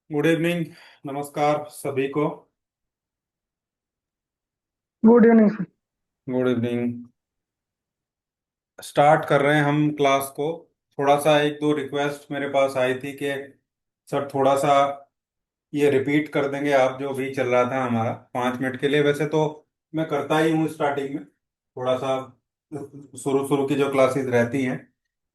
Good evening. नमस्कार सभी को। Good evening sir. Good evening. Start कर रहे हैं हम क्लास को। थोड़ा सा एक दो रिक्वेस्ट मेरे पास आई थी कि सर थोड़ा सा ये रिपीट कर देंगे आप जो भी चल रहा था हमारा 5 मिनट के लिए। वैसे तो मैं करता ही हूँ स्टार्टिंग में थोड़ा सा शुरू शुरू की जो क्लासेस रहती हैं,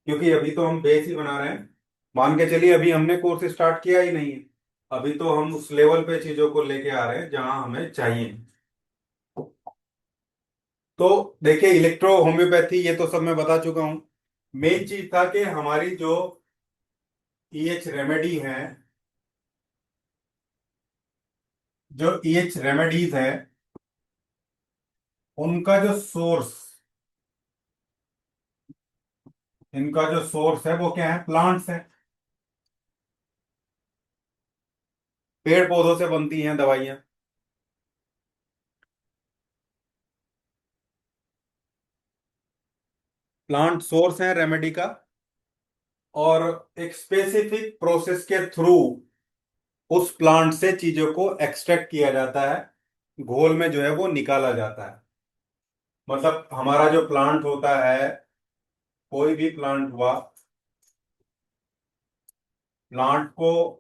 क्योंकि अभी तो हम बेस ही बना रहे हैं। मान के चलिए अभी हमने कोर्स स्टार्ट किया ही नहीं है। अभी तो हम उस लेवल पे चीजों को लेके आ रहे हैं जहां हमें चाहिए। तो देखिए, इलेक्ट्रो होम्योपैथी ये तो सब मैं बता चुका हूँ। मेन चीज था कि हमारी जो ईएच रेमेडी है, जो ईएच रेमेडीज है, उनका जो सोर्स, इनका जो सोर्स है वो क्या है? प्लांट्स है। पेड़ पौधों से बनती हैं दवाइयां। प्लांट सोर्स है रेमेडी का। और एक स्पेसिफिक प्रोसेस के थ्रू उस प्लांट से चीजों को एक्सट्रैक्ट किया जाता है, घोल में जो है वो निकाला जाता है। मतलब हमारा जो प्लांट होता है, कोई भी प्लांट हुआ, प्लांट को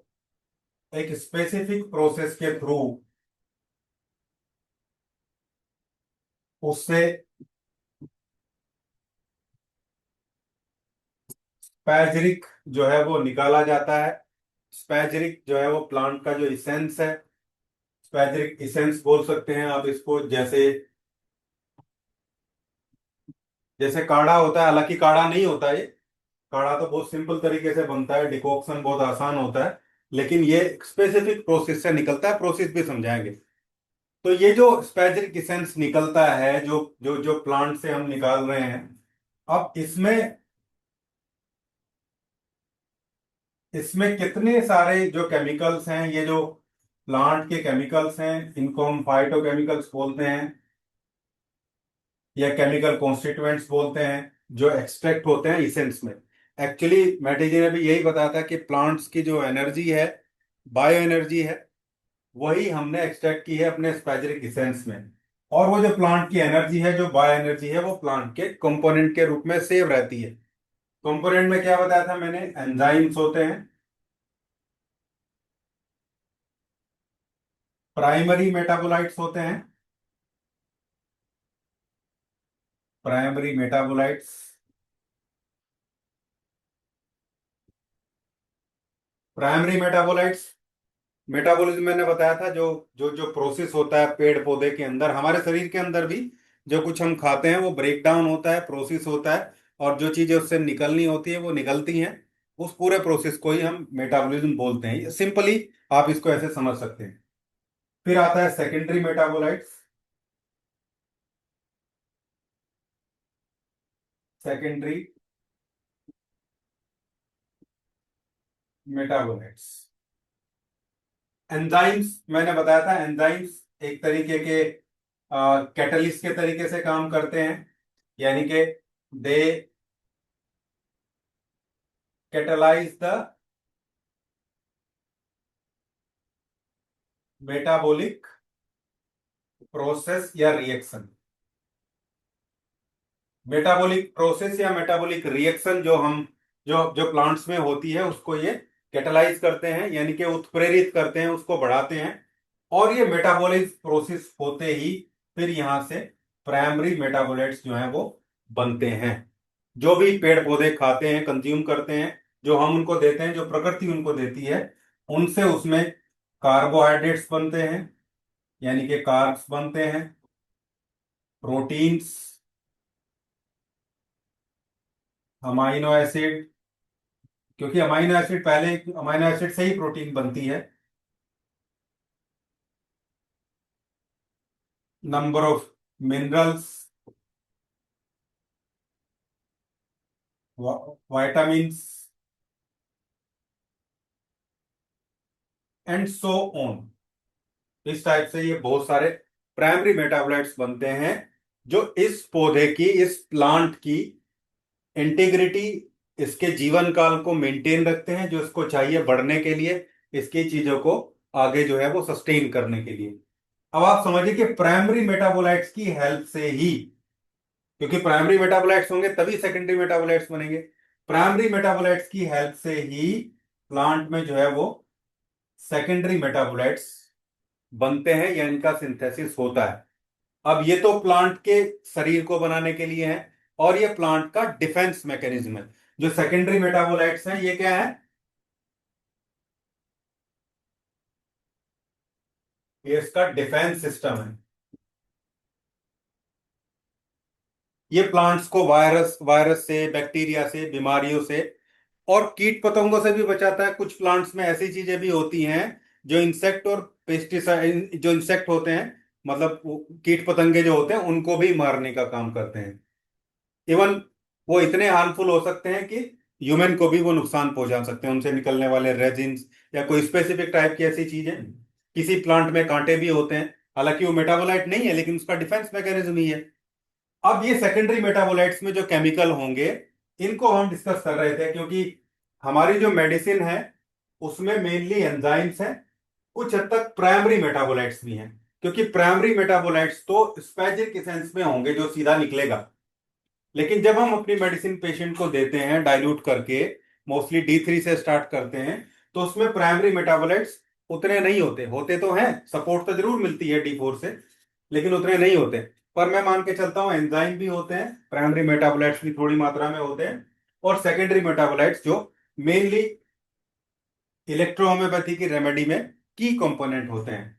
एक स्पेसिफिक प्रोसेस के थ्रू उससे स्पैजरिक जो है वो निकाला जाता है। स्पैजरिक जो है वो प्लांट का जो इसेंस है, स्पैजरिक इसेंस बोल सकते हैं आप इसको। जैसे जैसे काढ़ा होता है, हालांकि काढ़ा नहीं होता ये। काढ़ा तो बहुत सिंपल तरीके से बनता है, डिकॉक्शन बहुत आसान होता है। लेकिन ये स्पेसिफिक प्रोसेस से निकलता है, प्रोसेस भी समझाएंगे। तो ये जो स्पैजरिक इसेंस निकलता है, जो जो जो प्लांट से हम निकाल रहे हैं, अब इसमें इसमें कितने सारे जो केमिकल्स हैं, ये जो प्लांट के केमिकल्स हैं, इनको हम फाइटोकेमिकल्स बोलते हैं या केमिकल कॉन्स्टिट्यूएंट्स बोलते हैं, जो एक्सट्रैक्ट होते हैं इसेंस में। एक्चुअली मैटी जी ने भी यही बताया था कि प्लांट्स की जो एनर्जी है, बायो एनर्जी है, वही हमने एक्सट्रैक्ट की है अपने स्पैजरिक इसेंस में। और वो जो प्लांट की एनर्जी है, जो बायो एनर्जी है, वो प्लांट के कंपोनेंट के रूप में सेव रहती है। कंपोनेंट में क्या बताया था मैंने? एंजाइम्स होते हैं, प्राइमरी मेटाबोलाइट्स होते हैं, primary metabolites, primary metabolites. Metabolism मैंने बताया था, जो जो जो प्रोसेस होता है पेड़ पौधे के अंदर, हमारे शरीर के अंदर भी जो कुछ हम खाते हैं वो ब्रेक डाउन होता है, प्रोसेस होता है। और जो चीजें उससे निकलनी होती है वो निकलती हैं। उस पूरे प्रोसेस को ही हम मेटाबॉलिज्म बोलते हैं। सिंपली आप इसको ऐसे समझ सकते हैं। फिर आता है secondary metabolites. Secondary metabolites. Enzymes मैंने बताया था, एंजाइम्स एक तरीके के कैटलिस्ट के तरीके से काम करते हैं। यानी कि दे कैटलाइज द मेटाबॉलिक प्रोसेस या रिएक्शन। मेटाबॉलिक प्रोसेस या मेटाबॉलिक रिएक्शन जो हम जो जो प्लांट्स में होती है, उसको ये कैटलाइज करते हैं, यानी कि उत्प्रेरित करते हैं, उसको बढ़ाते हैं। और ये मेटाबॉलिक प्रोसेस होते ही फिर यहां से प्राइमरी मेटाबोलाइट्स जो हैं वो बनते हैं। जो भी पेड़ पौधे खाते हैं, कंज्यूम करते हैं, जो हम उनको देते हैं, जो प्रकृति उनको देती है, उनसे उसमें कार्बोहाइड्रेट्स बनते हैं, यानी कि कार्ब्स बनते हैं, प्रोटीन्स, अमाइनो एसिड, क्योंकि अमाइनो एसिड पहले अमाइनो एसिड से ही प्रोटीन बनती है, number of minerals, vitamins and so on. इस टाइप से ये बहुत सारे प्राइमरी मेटाबोलाइट्स बनते हैं, जो इस पौधे की, इस प्लांट की इंटीग्रिटी, इसके जीवन काल को मेंटेन रखते हैं, जो इसको चाहिए बढ़ने के लिए, इसकी चीजों को आगे जो है वो सस्टेन करने के लिए। अब आप समझिए कि प्राइमरी मेटाबोलाइट्स की हेल्प से ही, क्योंकि प्राइमरी मेटाबोलाइट्स होंगे तभी सेकेंडरी मेटाबोलाइट्स बनेंगे, प्राइमरी मेटाबोलाइट्स की हेल्प से ही प्लांट में जो है वो सेकेंडरी मेटाबोलाइट्स बनते हैं या इनका सिंथेसिस होता है। अब ये तो प्लांट के शरीर को बनाने के लिए है, और ये प्लांट का डिफेंस मैकेनिज्म है। जो सेकेंडरी मेटाबोलाइट्स हैं ये क्या है, ये इसका डिफेंस सिस्टम है। ये प्लांट्स को वायरस वायरस से, बैक्टीरिया से, बीमारियों से और कीट पतंगों से भी बचाता है। कुछ प्लांट्स में ऐसी चीजें भी होती हैं जो इंसेक्ट और पेस्टिसाइड, जो इंसेक्ट होते हैं, मतलब कीट पतंगे जो होते हैं उनको भी मारने का काम करते हैं। इवन वो इतने हार्मफुल हो सकते हैं कि ह्यूमन को भी वो नुकसान पहुंचा सकते हैं, उनसे निकलने वाले रेजिन्स या कोई स्पेसिफिक टाइप की ऐसी चीजें। किसी प्लांट में कांटे भी होते हैं, हालांकि वो मेटाबोलाइट नहीं है लेकिन उसका डिफेंस मैकेनिज्म ही है। अब ये सेकेंडरी मेटाबोलाइट्स में जो केमिकल होंगे, इनको हम डिस्कस कर रहे थे, क्योंकि हमारी जो मेडिसिन है उसमें मेनली एंजाइम्स हैं, कुछ हद तक प्राइमरी मेटाबोलाइट्स भी हैं। क्योंकि प्राइमरी मेटाबोलाइट्स तो स्पेसिफिक एसेंस में होंगे जो सीधा निकलेगा, लेकिन जब हम अपनी मेडिसिन पेशेंट को देते हैं डाइल्यूट करके, मोस्टली D3 से स्टार्ट करते हैं, तो उसमें प्राइमरी मेटाबोलाइट्स उतने नहीं होते, होते तो हैं, सपोर्ट तो जरूर मिलती है D4 से, लेकिन उतने नहीं होते। पर मैं मान के चलता हूं एंजाइम भी होते हैं, प्राइमरी मेटाबोलाइट्स भी थोड़ी मात्रा में होते हैं, और सेकेंडरी मेटाबोलाइट्स जो मेनली इलेक्ट्रोहोम्योपैथी की रेमेडी में की कंपोनेंट होते हैं।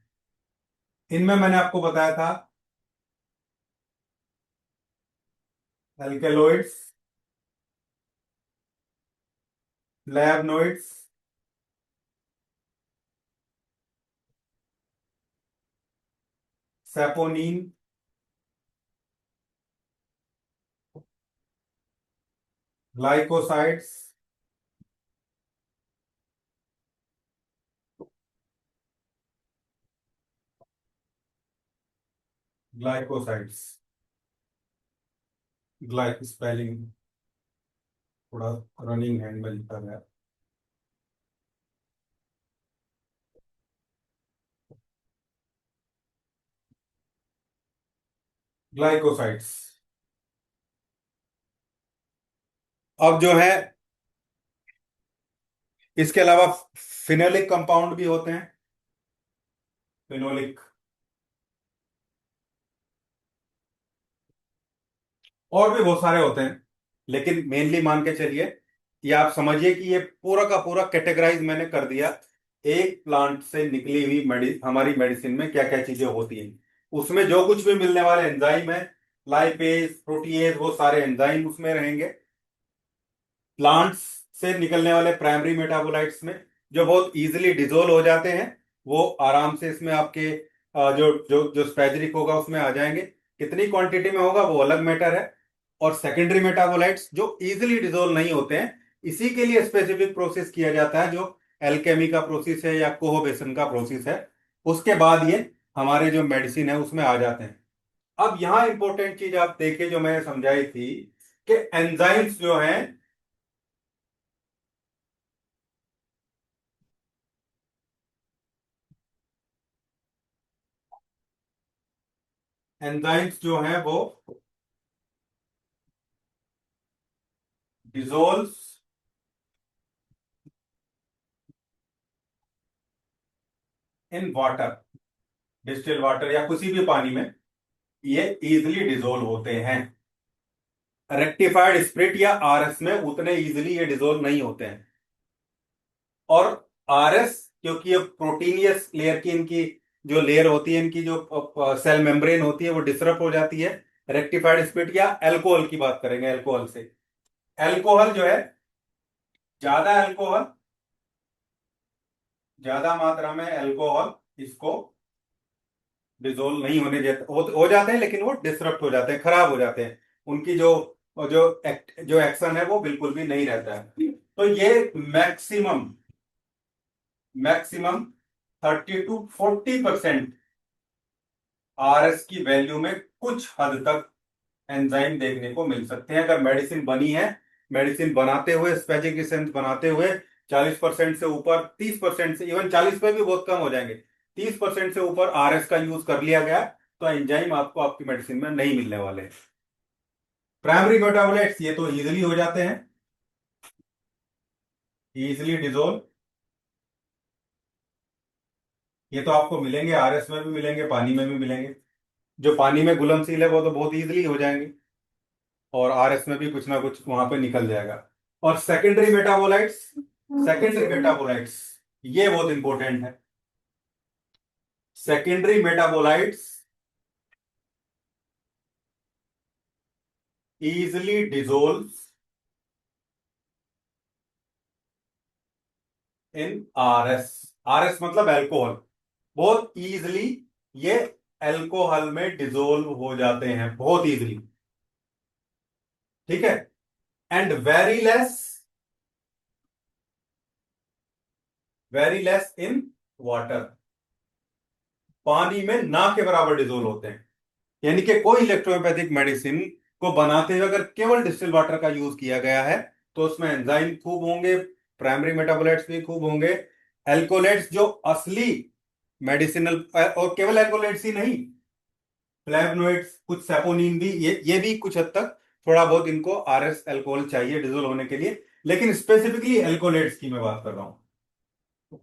इनमें मैंने आपको बताया था alkaloids, flavonoids, saponin, glycosides, glycosides, glyc spelling थोड़ा रनिंग हैंड में लिखा गया, ग्लाइकोसाइड्स। अब जो है इसके अलावा फिनोलिक कंपाउंड भी होते हैं, फिनोलिक, और भी बहुत सारे होते हैं, लेकिन मेनली मान के चलिए, ये आप समझिए कि ये पूरा का पूरा कैटेगराइज मैंने कर दिया। एक प्लांट से निकली हुई हमारी मेडिसिन में क्या क्या चीजें होती हैं, उसमें जो कुछ भी मिलने वाले एंजाइम है, लाइपेज, प्रोटीएज, वो सारे एंजाइम उसमें रहेंगे। प्लांट्स से निकलने वाले प्राइमरी मेटाबोलाइट्स में जो बहुत इजीली डिजोल्व हो जाते हैं, वो आराम से इसमें आपके जो जो जो स्पेजरिक होगा उसमें आ जाएंगे। कितनी क्वांटिटी में होगा वो अलग मैटर है। और सेकेंडरी मेटाबोलाइट्स जो इजीली डिजोल्व नहीं होते हैं, इसी के लिए स्पेसिफिक प्रोसेस किया जाता है, जो एल्केमी का प्रोसेस है या कोहोबेसन का प्रोसेस है। उसके बाद ये हमारे जो मेडिसिन है उसमें आ जाते हैं। अब यहां इंपॉर्टेंट चीज आप देखिए जो मैंने समझाई थी, कि एंजाइम्स जो हैं, एंजाइम्स जो हैं वो dissolve in water, distil water या किसी भी पानी में ये इजिली डिजोल्व होते हैं। रेक्टिफाइड स्प्रिट या आरएस में उतने इजिली ये डिजोल्व नहीं होते हैं। और आरएस, क्योंकि ये प्रोटीनियस लेयर की इनकी जो लेयर होती है, इनकी जो सेल मेम्ब्रेन होती है वो डिसरप्ट हो जाती है। रेक्टिफाइड स्प्रिट या अल्कोहल की बात करेंगे, अल्कोहल से, अल्कोहल जो है, ज्यादा अल्कोहल, ज्यादा मात्रा में अल्कोहल इसको डिजोल्व नहीं होने देते, हो जाते हैं, लेकिन वो डिसरप्ट हो जाते हैं, खराब हो जाते हैं। उनकी जो जो एक्शन है वो बिल्कुल भी नहीं रहता है। तो ये मैक्सिमम मैक्सिमम 30 to 40% आरएस की वैल्यू में कुछ हद तक एंजाइम देखने को मिल सकते हैं, अगर मेडिसिन बनी है, मेडिसिन बनाते हुए, स्पेसिफिक एसेंस बनाते हुए 40% से ऊपर, 30% से, इवन 40 पे भी बहुत कम हो जाएंगे, 30% से ऊपर आरएस का यूज कर लिया गया तो एंजाइम आपको आपकी मेडिसिन में नहीं मिलने वाले। प्राइमरी मेटाबोलाइट्स ये तो इजीली हो जाते हैं, इजीली डिजोल्व, ये तो आपको मिलेंगे, आरएस में भी मिलेंगे, पानी में भी मिलेंगे। जो पानी में घुलनशील है वो तो बहुत इजीली हो जाएंगे, और आरएस में भी कुछ ना कुछ वहां पे निकल जाएगा। और सेकेंडरी मेटाबोलाइट्स, सेकेंडरी मेटाबोलाइट्स ये बहुत इंपॉर्टेंट है। सेकेंडरी मेटाबोलाइट्स easily dissolves इन आरएस। आरएस मतलब अल्कोहल, बहुत इजीली ये अल्कोहल में डिसोल्व हो जाते हैं, बहुत इजीली। ठीक है। And very less in water, पानी में ना के बराबर डिसोल्व होते हैं। यानी कि कोई इलेक्ट्रोपैथिक मेडिसिन को बनाते हुए अगर केवल डिस्टिल वाटर का यूज किया गया है तो उसमें एंजाइम खूब होंगे, प्राइमरी मेटाबोलाइट्स भी खूब होंगे, एल्कोलेट्स जो असली मेडिसिनल, और केवल एल्कोलेट्स ही नहीं, फ्लेवोनोइड्स, कुछ सेपोनिन भी, ये भी कुछ हद तक थोड़ा बहुत इनको आरएस अल्कोहल चाहिए डिजोल्व होने के लिए, लेकिन स्पेसिफिकली एल्कोलेट्स की मैं बात कर रहा हूं।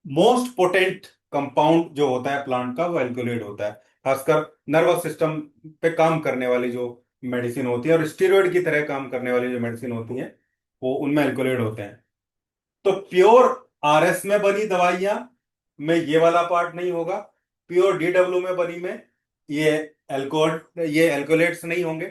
मोस्ट पोटेंट कंपाउंड जो होता है प्लांट का वो एल्कोलेट होता है, खासकर नर्वस सिस्टम पे काम करने वाली जो मेडिसिन होती है और स्टीरॉयड की तरह काम करने वाली जो मेडिसिन होती है वो उनमें एल्कोलेट होते हैं। तो प्योर आरएस में बनी दवाइयां में ये वाला पार्ट नहीं होगा, प्योर डीडब्ल्यू में बनी में ये ये एल्कोलेट्स नहीं होंगे।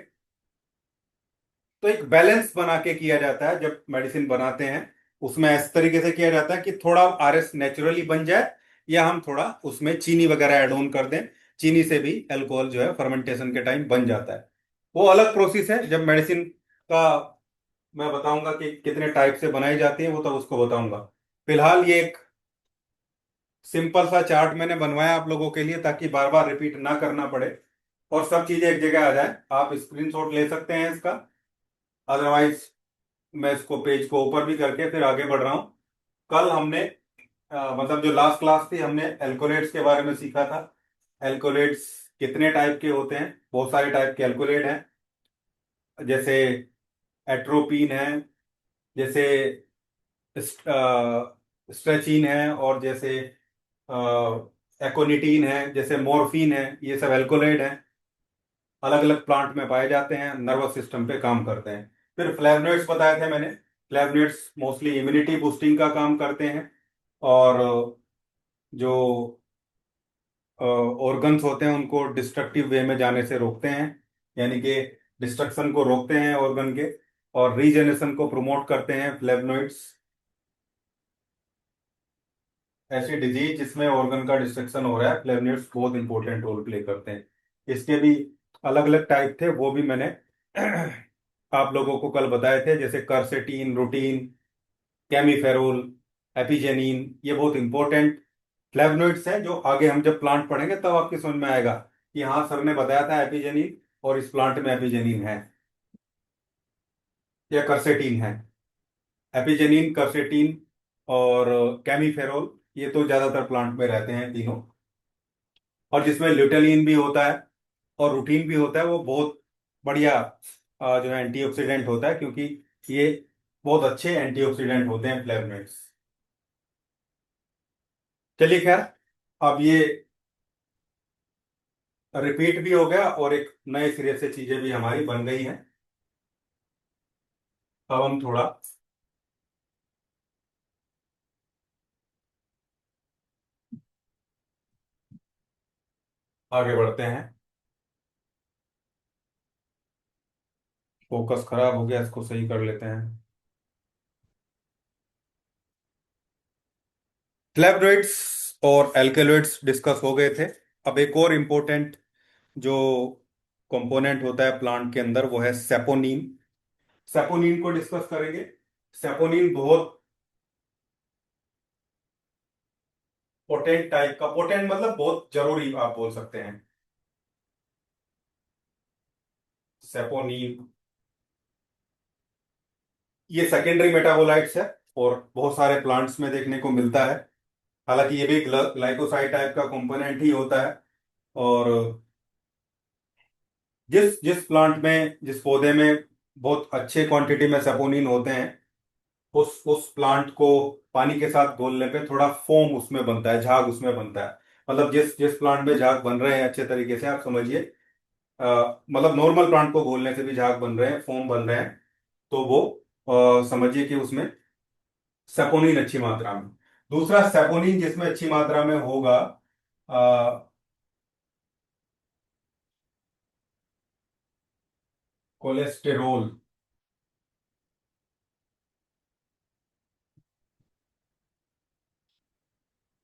तो एक बैलेंस बना के किया जाता है जब मेडिसिन बनाते हैं, उसमें इस तरीके से किया जाता है कि थोड़ा आरएस नेचुरली बन जाए, या हम थोड़ा उसमें चीनी वगैरह ऐड ऑन कर दें। चीनी से भी अल्कोहल जो है फर्मेंटेशन के टाइम बन जाता है। वो अलग प्रोसेस है, जब मेडिसिन का मैं बताऊंगा कि कितने टाइप से बनाई जाती है वो तब उसको बताऊंगा। फिलहाल ये एक सिंपल सा चार्ट मैंने बनवाया आप लोगों के लिए ताकि बार बार रिपीट ना करना पड़े और सब चीजें एक जगह आ जाए। आप स्क्रीनशॉट ले सकते हैं इसका, अदरवाइज मैं इसको पेज को ऊपर भी करके फिर आगे बढ़ रहा हूँ। कल हमने मतलब जो लास्ट क्लास थी हमने एल्कोलेट्स के बारे में सीखा था। एल्कोलेट्स कितने टाइप के होते हैं, बहुत सारे टाइप के एल्कोलेट हैं, जैसे एट्रोपिन है, जैसे स्ट्रेचिन है, और जैसे एक्ोनिटीन है, जैसे मॉर्फिन है, ये सब एल्कोलेट हैं, अलग अलग प्लांट में पाए जाते हैं, नर्वस सिस्टम पे काम करते हैं। फिर फ्लेवोनोइड्स बताए थे मैंने, फ्लेवोनोइड्स मोस्टली इम्यूनिटी बूस्टिंग का काम करते हैं, और जो ऑर्गन्स होते हैं उनको डिस्ट्रक्टिव वे में जाने से रोकते हैं, यानी कि डिस्ट्रक्शन को रोकते हैं ऑर्गन के, और रीजेनरेशन को प्रमोट करते हैं फ्लेवोनोइड्स। ऐसी डिजीज जिसमें ऑर्गन का डिस्ट्रक्शन हो रहा है, फ्लेवोनोइड्स बहुत इंपॉर्टेंट रोल प्ले करते हैं। इसके भी अलग अलग टाइप थे, वो भी मैंने आप लोगों को कल बताए थे, जैसे कर्सेटीन, रूटीन, कैमीफेरोल, एपिजेनिन, ये बहुत इंपॉर्टेंट फ्लेवोनोइड्स हैं जो आगे हम जब प्लांट पढ़ेंगे तब आपकी समझ में आएगा कि हाँ सर ने बताया था एपिजेनिन, और इस प्लांट में एपिजेनिन है या कर्सेटीन है। एपिजेनिन, कर्सेटीन और कैमीफेरोल, ये तो ज्यादातर प्लांट में रहते हैं तीनों। और जिसमें ल्यूटेलिन भी होता है और रूटीन भी होता है, वो बहुत बढ़िया जो है एंटीऑक्सीडेंट होता है, क्योंकि ये बहुत अच्छे एंटीऑक्सीडेंट होते हैं फ्लेवोनोइड्स। चलिए खैर, अब ये रिपीट भी हो गया और एक नए सिरे से चीजें भी हमारी बन गई हैं। अब हम थोड़ा आगे बढ़ते हैं। फोकस खराब हो गया, इसको सही कर लेते हैं। फ्लेवोनोइड्स और एल्केलॉइड्स डिस्कस हो गए थे। अब एक और इम्पोर्टेंट जो कंपोनेंट होता है प्लांट के अंदर वो है सेपोनीन। सेपोनीन को डिस्कस करेंगे। सेपोनीन बहुत पोटेंट टाइप का, पोटेंट मतलब बहुत जरूरी आप बोल सकते हैं। सेपोनीन ये सेकेंडरी मेटाबोलाइट्स है, और बहुत सारे प्लांट्स में देखने को मिलता है। हालांकि ये भी ग्लाइकोसाइड टाइप का कंपोनेंट ही होता है। और जिस जिस प्लांट में, जिस पौधे में बहुत अच्छे क्वांटिटी में सेपोनिन होते हैं, उस प्लांट को पानी के साथ घोलने पे थोड़ा फोम उसमें बनता है, झाग उसमें बनता है। मतलब जिस जिस प्लांट में झाग बन रहे हैं अच्छे तरीके से, आप समझिए, मतलब नॉर्मल प्लांट को घोलने से भी झाग बन रहे हैं, फोम बन रहे हैं, तो वो समझिए कि उसमें सेपोनिन अच्छी मात्रा में। दूसरा, सेपोनिन जिसमें अच्छी मात्रा में होगा, कोलेस्टेरोल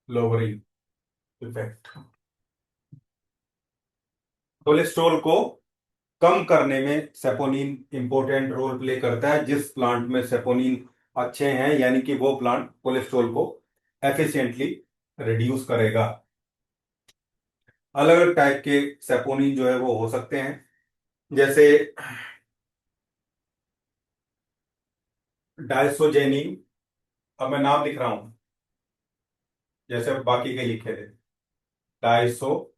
लोअरिंग इफेक्ट। कोलेस्ट्रॉल को कम करने में सेपोनिन इंपॉर्टेंट रोल प्ले करता है। जिस प्लांट में सेपोनिन अच्छे हैं, यानी कि वो प्लांट कोलेस्ट्रॉल को एफिशिएंटली रिड्यूस करेगा। अलग अलग टाइप के सेपोनिन जो है वो हो सकते हैं, जैसे डायसोजेनिन। अब मैं नाम लिख रहा हूं, जैसे बाकी के लिखे थे। डायसोजेनिन,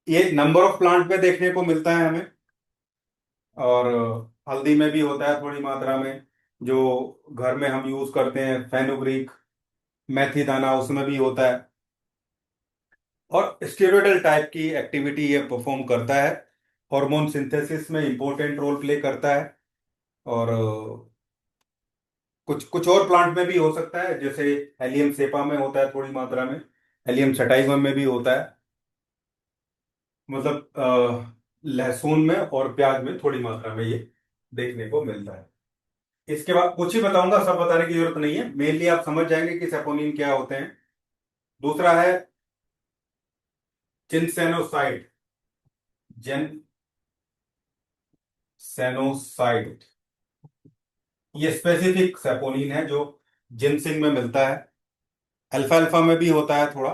ये नंबर ऑफ प्लांट में देखने को मिलता है हमें। और हल्दी में भी होता है थोड़ी मात्रा में, जो घर में हम यूज करते हैं, फेनुग्रीक, मेथी दाना, उसमें भी होता है। और स्टेरॉयडल टाइप की एक्टिविटी ये परफॉर्म करता है, हार्मोन सिंथेसिस में इंपॉर्टेंट रोल प्ले करता है। और कुछ कुछ और प्लांट में भी हो सकता है, जैसे हेलियम सेपा में होता है थोड़ी मात्रा में, हेलियम सटाइवम में भी होता है। मतलब लहसुन में और प्याज में थोड़ी मात्रा में ये देखने को मिलता है। इसके बाद कुछ ही बताऊंगा, सब बताने की जरूरत नहीं है, मेनली आप समझ जाएंगे कि सेपोनिन क्या होते हैं। दूसरा है जिनसेनोसाइड, जेन सेनोसाइड। ये स्पेसिफिक सेपोनिन है जो जिनसिंग में मिलता है। अल्फा अल्फा में भी होता है थोड़ा,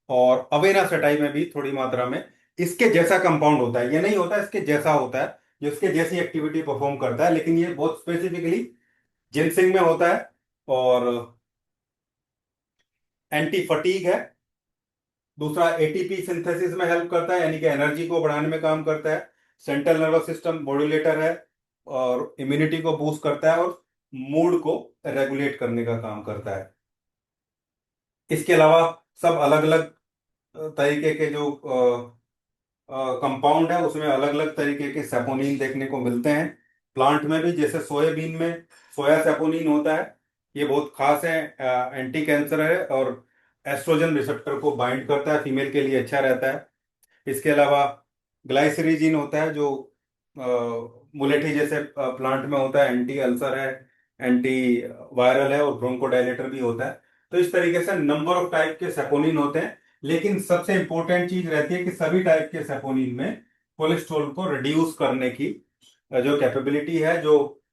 और अवेना सेटाई में भी थोड़ी मात्रा में। इसके जैसा कंपाउंड होता है, ये नहीं होता, इसके जैसा होता है, जो इसके जैसी एक्टिविटी परफॉर्म करता है, लेकिन ये बहुत स्पेसिफिकली जिनसिंग में होता है। और एंटी फटीग है। दूसरा, एटीपी सिंथेसिस में हेल्प करता है, यानी कि एनर्जी को बढ़ाने में काम करता है। सेंट्रल नर्वस सिस्टम मॉड्यूलेटर है, और इम्यूनिटी को बूस्ट करता है, और मूड को रेगुलेट करने का काम करता है। इसके अलावा सब अलग अलग तरीके के जो कंपाउंड है, उसमें अलग अलग तरीके के सेपोनिन देखने को मिलते हैं। प्लांट में भी, जैसे सोयाबीन में सोया सेपोनिन होता है, ये बहुत खास है, एंटी कैंसर है, और एस्ट्रोजन रिसेप्टर को बाइंड करता है, फीमेल के लिए अच्छा रहता है। इसके अलावा ग्लाइसरीजिन होता है, जो मुलेठी जैसे प्लांट में होता है, एंटी अल्सर है, एंटी वायरल है, और ब्रोंकोडायलेटर भी होता है। तो इस तरीके से नंबर ऑफ टाइप के सेपोनिन होते हैं, लेकिन सबसे इंपॉर्टेंट चीज रहती है कि सभी टाइप के सेपोनिन में कोलेस्ट्रॉल को रिड्यूस करने की जो कैपेबिलिटी है, जो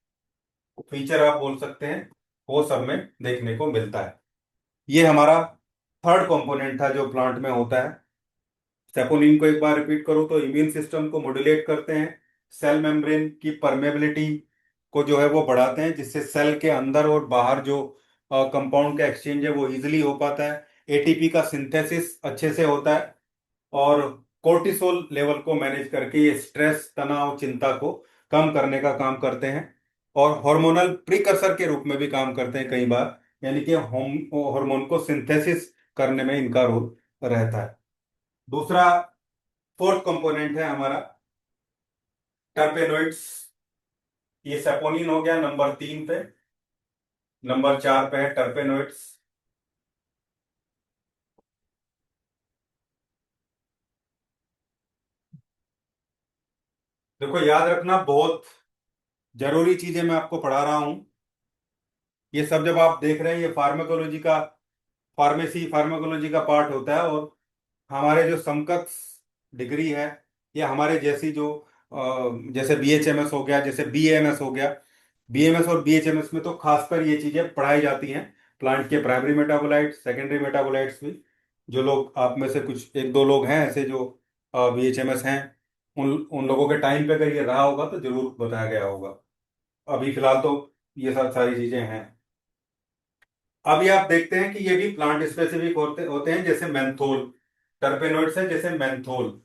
फीचर आप बोल सकते हैं, वो सब में देखने को मिलता है। ये हमारा थर्ड कंपोनेंट था जो प्लांट में होता है। सेपोनिन को एक बार रिपीट करूं तो इम्यून सिस्टम को मॉड्यूलेट करते हैं, सेल मेम्ब्रेन की परमेबिलिटी को जो है वो बढ़ाते हैं, जिससे सेल के अंदर और बाहर जो कंपाउंड का एक्सचेंज है वो इजीली हो पाता है। एटीपी का सिंथेसिस अच्छे से होता है, और कोर्टिसोल लेवल को मैनेज करके ये स्ट्रेस, तनाव, चिंता को कम करने का काम करते हैं। और हार्मोनल प्रिकर्सर के रूप में भी काम करते हैं कई बार, यानी कि हार्मोन को सिंथेसिस करने में इनका रोल रहता है। दूसरा, फोर्थ कंपोनेंट है हमारा टर्पेनोइड्स। ये सेपोनिन हो गया नंबर 3 पे। नंबर 4 पे है टर्पेनोइड्स। देखो, याद रखना, बहुत जरूरी चीजें मैं आपको पढ़ा रहा हूं। ये सब जब आप देख रहे हैं, ये फार्माकोलॉजी का, फार्माकोलॉजी का पार्ट होता है। और हमारे जो समकक्ष डिग्री है, या हमारे जैसी जो जैसे बीएचएमएस हो गया, जैसे बीएमएस हो गया, बीएमएस और बीएचएमएस में तो खासकर ये चीजें पढ़ाई जाती हैं। प्लांट के प्राइमरी मेटाबोलाइट्स, सेकेंडरी मेटाबोलाइट्स भी। जो लोग आप में से कुछ एक दो लोग हैं ऐसे जो बीएचएमएस हैं, उन उन लोगों के टाइम पे अगर ये रहा होगा तो जरूर बताया गया होगा। अभी फिलहाल तो ये सब सारी चीजें हैं। अभी आप देखते हैं कि ये भी प्लांट स्पेसिफिक होते होते हैं, जैसे मेंथोल, टर्पेनोइड्स है जैसे मेंथोल।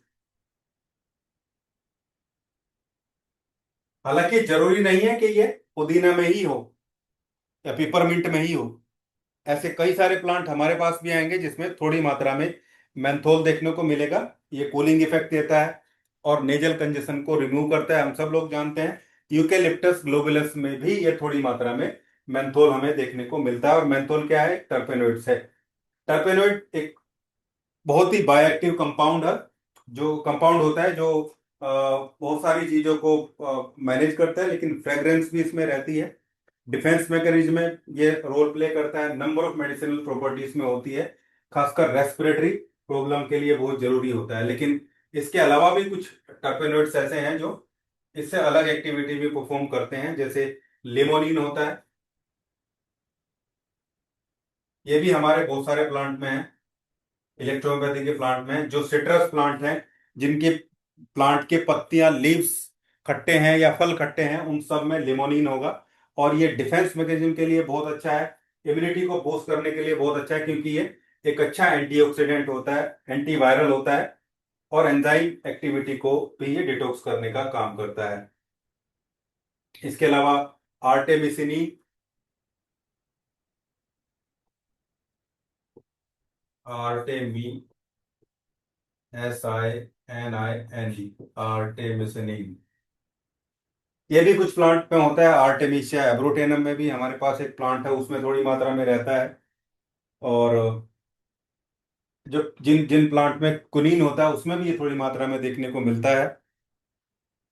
हालांकि जरूरी नहीं है कि ये पुदीना में ही हो या पिपरमिंट में ही हो। ऐसे कई सारे प्लांट हमारे पास भी आएंगे जिसमें थोड़ी मात्रा में मेंथोल देखने को मिलेगा। ये कूलिंग इफेक्ट देता है और नेजल कंजेशन को रिमूव करता है, हम सब लोग जानते हैं। यूकेलिप्टस ग्लोबुलस में भी ये थोड़ी मात्रा में मेंथोल हमें देखने को मिलता है। और मेंथोल क्या है? टर्पेनोइड्स है। टर्पेनोइड एक बहुत ही बायोएक्टिव कंपाउंड है, जो कंपाउंड होता है जो बहुत सारी चीजों को मैनेज करता है, लेकिन फ्रेग्रेंस भी इसमें रहती है। डिफेंस मैकेनिज्म में ये रोल प्ले करता है, नंबर ऑफ मेडिसिनल प्रॉपर्टीज में होती है, खासकर रेस्पिरेटरी प्रॉब्लम के लिए बहुत जरूरी होता है। लेकिन इसके अलावा भी कुछ टर्पेनोइड्स ऐसे हैं जो इससे अलग एक्टिविटी भी परफॉर्म करते हैं, जैसे लिमोनिन होता है। ये भी हमारे बहुत सारे प्लांट में है, इलेक्ट्रोपैथी के प्लांट में, जो सिट्रस प्लांट हैं, जिनके प्लांट के पत्तियां, लीव्स खट्टे हैं या फल खट्टे हैं, उन सब में लिमोनिन होगा। और ये डिफेंस मैकेनिज्म के लिए बहुत अच्छा है, इम्यूनिटी को बूस्ट करने के लिए बहुत अच्छा है, क्योंकि ये एक अच्छा एंटीऑक्सीडेंट होता है, एंटीवायरल होता है, और एंजाइम एक्टिविटी को भी ये डिटॉक्स करने का काम करता है। इसके अलावा आर्टेमिसिनी, आर्टेमी, SININ, आर्टेमिसिनिन, ये भी कुछ प्लांट में होता है। आर्टेमिशिया एब्रोटेनम में भी हमारे पास एक प्लांट है, उसमें थोड़ी मात्रा में रहता है। और जो जिन जिन प्लांट में कुनीन होता है उसमें भी ये थोड़ी मात्रा में देखने को मिलता है।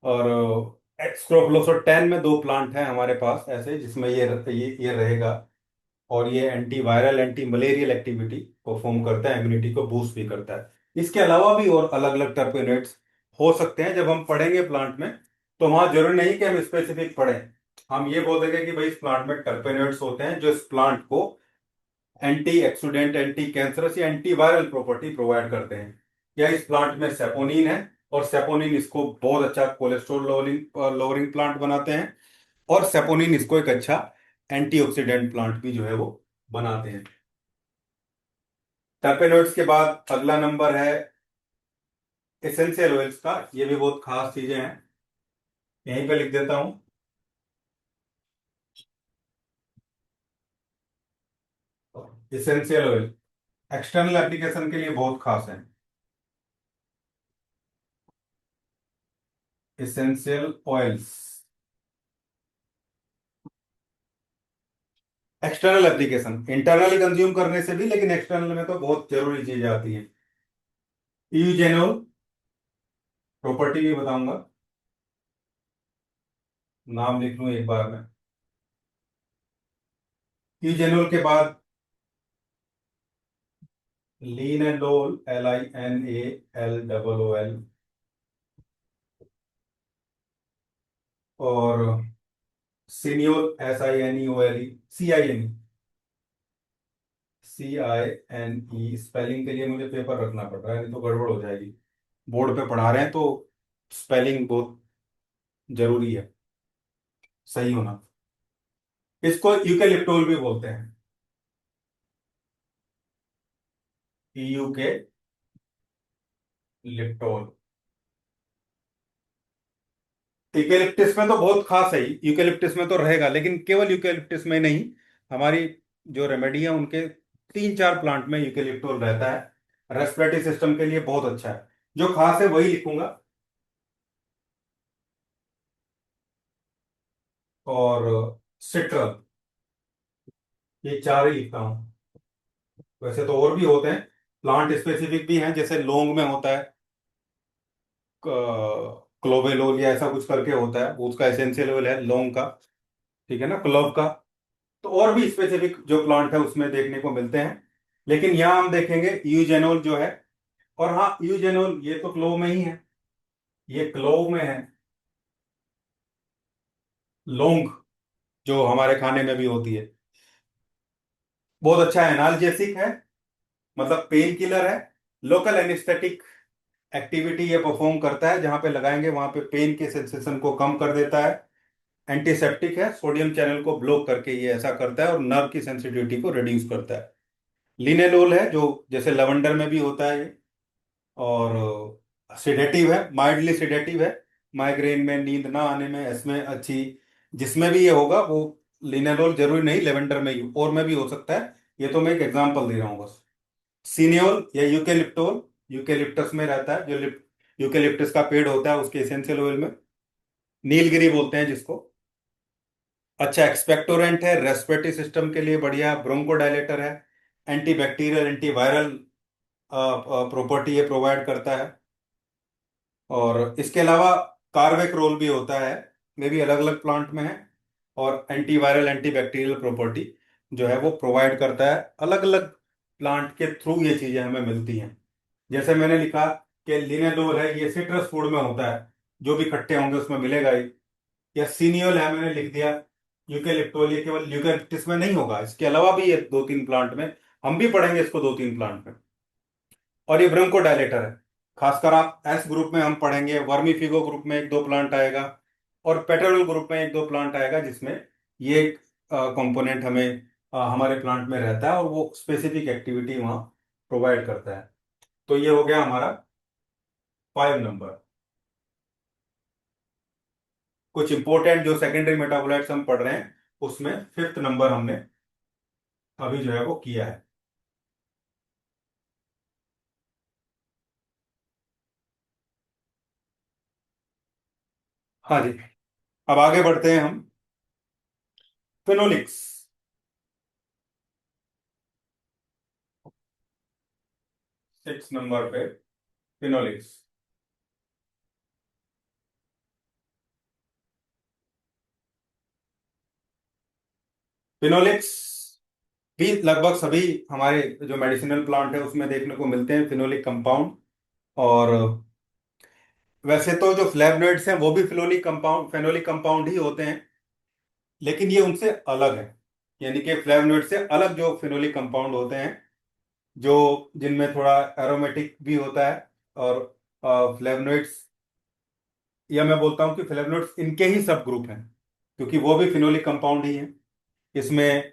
और एक्सक्रोफ्लोसोटेन में दो प्लांट हैं हमारे पास ऐसे, जिसमें ये रहेगा। और ये antiviral, anti malarial activity perform करता है, इम्यूनिटी को बूस्ट भी करता है। इसके अलावा भी और अलग अलग टर्पेनोइड्स हो सकते हैं। जब हम पढ़ेंगे प्लांट में, तो वहां जरूरी नहीं कि हम स्पेसिफिक पढ़ें। हम ये बोल देंगे कि भाई इस प्लांट में टर्पेनोइड्स होते हैं जो इस प्लांट को एंटी एक्सीडेंट, एंटी कैंसरस या एंटी वायरल प्रॉपर्टी प्रोवाइड करते हैं। या इस प्लांट में सेपोनिन है, और सेपोनिन इसको बहुत अच्छा कोलेस्ट्रॉल लोअरिंग लोअरिंग प्लांट बनाते हैं। और सेपोनिन इसको एक अच्छा एंटीऑक्सीडेंट प्लांट भी जो है वो बनाते हैं। टर्पेनोइड्स के बाद अगला नंबर है एसेंशियल ऑयल्स का। ये भी बहुत खास चीजें हैं, यहीं पे लिख देता हूं। एसेंशियल ऑयल एक्सटर्नल एप्लीकेशन के लिए बहुत खास है। Essential oils external application, internally consume करने से भी, लेकिन एक्सटर्नल में तो बहुत जरूरी चीजें आती हैं। यूजेनोल प्रॉपर्टी भी बताऊंगा, नाम लिख लूं एक बार में। यूजेनोल के बाद लीनेडोल, LINALOL। और सिनियोल, SINEOLE, CINE। स्पेलिंग के लिए मुझे पेपर रखना पड़ रहा है, नहीं तो गड़बड़ हो जाएगी। बोर्ड पे पढ़ा रहे हैं तो स्पेलिंग बहुत जरूरी है, सही होना। इसको यूकेलिप्टोल भी बोलते हैं, EU के लिप्टोल। यूकेलिप्टिस में तो बहुत खास है, यूकेलिप्टिस में तो रहेगा, लेकिन केवल यूकेलिप्टिस में नहीं, हमारी जो रेमेडी है उनके 3-4 प्लांट में यूकेलिप्टोल रहता है। रेस्पिरेटरी सिस्टम के लिए बहुत अच्छा है। जो खास है वही लिखूंगा, और सिट्रल, ये चार ही लिखता हूँ। वैसे तो और भी होते हैं, प्लांट स्पेसिफिक भी हैं, जैसे लौंग में होता है क्लोवेलोल या ऐसा कुछ करके होता है, उसका एसेंशियल ऑयल है लौंग का, ठीक है ना, क्लोव का। तो और भी स्पेसिफिक जो प्लांट है उसमें देखने को मिलते हैं, लेकिन यहाँ हम देखेंगे यूजेनोल जो है। और हाँ, यूजेनोल ये तो क्लोव में ही है, ये क्लोव में है। लौंग जो हमारे खाने में भी होती है, बहुत अच्छा एनाल्जेसिक है, मतलब पेन किलर है। लोकल एनिस्थेटिक एक्टिविटी ये परफॉर्म करता है, जहां पे लगाएंगे वहां पे पेन के सेंसेशन को कम कर देता है। एंटीसेप्टिक है, सोडियम चैनल को ब्लॉक करके ये ऐसा करता है और नर्व की सेंसिटिविटी को रिड्यूस करता है। लिनेलोल है जो जैसे लवेंडर में भी होता है ये, और सिडेटिव है, माइल्डली सिडेटिव है। माइग्रेन में, नींद ना आने में, इसमें अच्छी, जिसमें भी ये होगा वो, लिनेलोल जरूरी नहीं लेवेंडर में ही, और में भी हो सकता है। ये तो मैं एक एग्जांपल दे रहा हूँ बस। सीनियोल या यूकेलिप्टोल, यूकेलिप्टस में रहता है, जो यूकेलिप्टस का पेड़ होता है उसके एसेंशियल ऑयल में। नीलगिरी बोलते हैं जिसको। अच्छा एक्सपेक्टोरेंट है, रेस्पिरेटरी सिस्टम के लिए बढ़िया, ब्रोंकोडायलेटर है, एंटीबैक्टीरियल एंटीवायरल प्रॉपर्टी ये प्रोवाइड करता है। और इसके अलावा कार्वेक रोल भी होता है, ये भी अलग अलग प्लांट में है। और एंटीवायरल एंटीबैक्टीरियल प्रॉपर्टी जो है वो प्रोवाइड करता है। अलग अलग प्लांट के थ्रू ये चीजें हमें मिलती हैं। जैसे मैंने लिखा कि लिनेडोल है, ये सिट्रस फूड में होता है, जो भी खट्टे होंगे उसमें मिलेगा ही। या सीनियोल है, मैंने लिख दिया। यूकेलिप्टोल, ये केवल यूकेलिप्टिस में नहीं होगा, इसके अलावा भी ये दो तीन प्लांट में, हम भी पढ़ेंगे इसको दो तीन प्लांट में। और ये ब्रोंकोडायलेटर है, खासकर आप एस ग्रुप में हम पढ़ेंगे, वर्मीफिगो ग्रुप में एक दो प्लांट आएगा, और पेट्रोल ग्रुप में एक दो प्लांट आएगा, जिसमें ये कंपोनेंट हमें हमारे प्लांट में रहता है और वो स्पेसिफिक एक्टिविटी वहाँ प्रोवाइड करता है। तो ये हो गया हमारा 5 नंबर। कुछ इंपॉर्टेंट जो सेकेंडरी मेटाबोलाइट्स हम पढ़ रहे हैं उसमें 5th नंबर हमने अभी जो है वो किया है। हाँ जी, अब आगे बढ़ते हैं हम। फिनोलिक्स। 6 नंबर पे फिनोलिक्स। फिनोलिक्स भी लगभग सभी हमारे जो मेडिसिनल प्लांट है उसमें देखने को मिलते हैं, फिनोलिक कंपाउंड। और वैसे तो जो फ्लेवनोइड्स हैं वो भी फिनोलिक कंपाउंड, फेनोलिक कंपाउंड ही होते हैं, लेकिन ये उनसे अलग है। यानी कि फ्लेवनोइड से अलग जो फिनोलिक कंपाउंड होते हैं, जो जिनमें थोड़ा एरोमेटिक भी होता है। और फ्लेवनोइड्स, या मैं बोलता हूँ कि फ्लेवनोइड्स इनके ही सब ग्रुप हैं, क्योंकि वो भी फिनोलिक कंपाउंड ही हैं। इसमें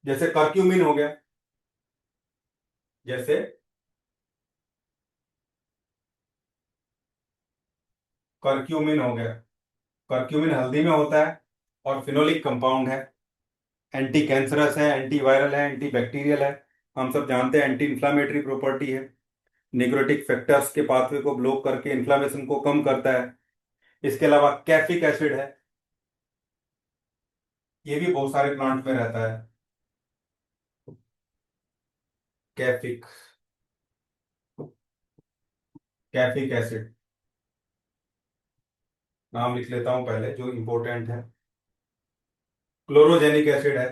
जैसे कर्क्यूमिन हो गया, जैसे कर्क्यूमिन हो गया, कर्क्यूमिन हल्दी में होता है और फिनोलिक कंपाउंड है। एंटी कैंसरस है, एंटी वायरल है, एंटी बैक्टीरियल है। हम सब जानते हैं एंटी इंफ्लामेटरी प्रॉपर्टी है। निक्रोटिक फैक्टर्स के पाथवे को ब्लॉक करके इन्फ्लामेशन को कम करता है। इसके अलावा कैफिक एसिड है, ये भी बहुत सारे प्लांट में रहता है। कैफिक, कैफिक एसिड, नाम लिख लेता हूं पहले जो इंपॉर्टेंट है। क्लोरोजेनिक एसिड है,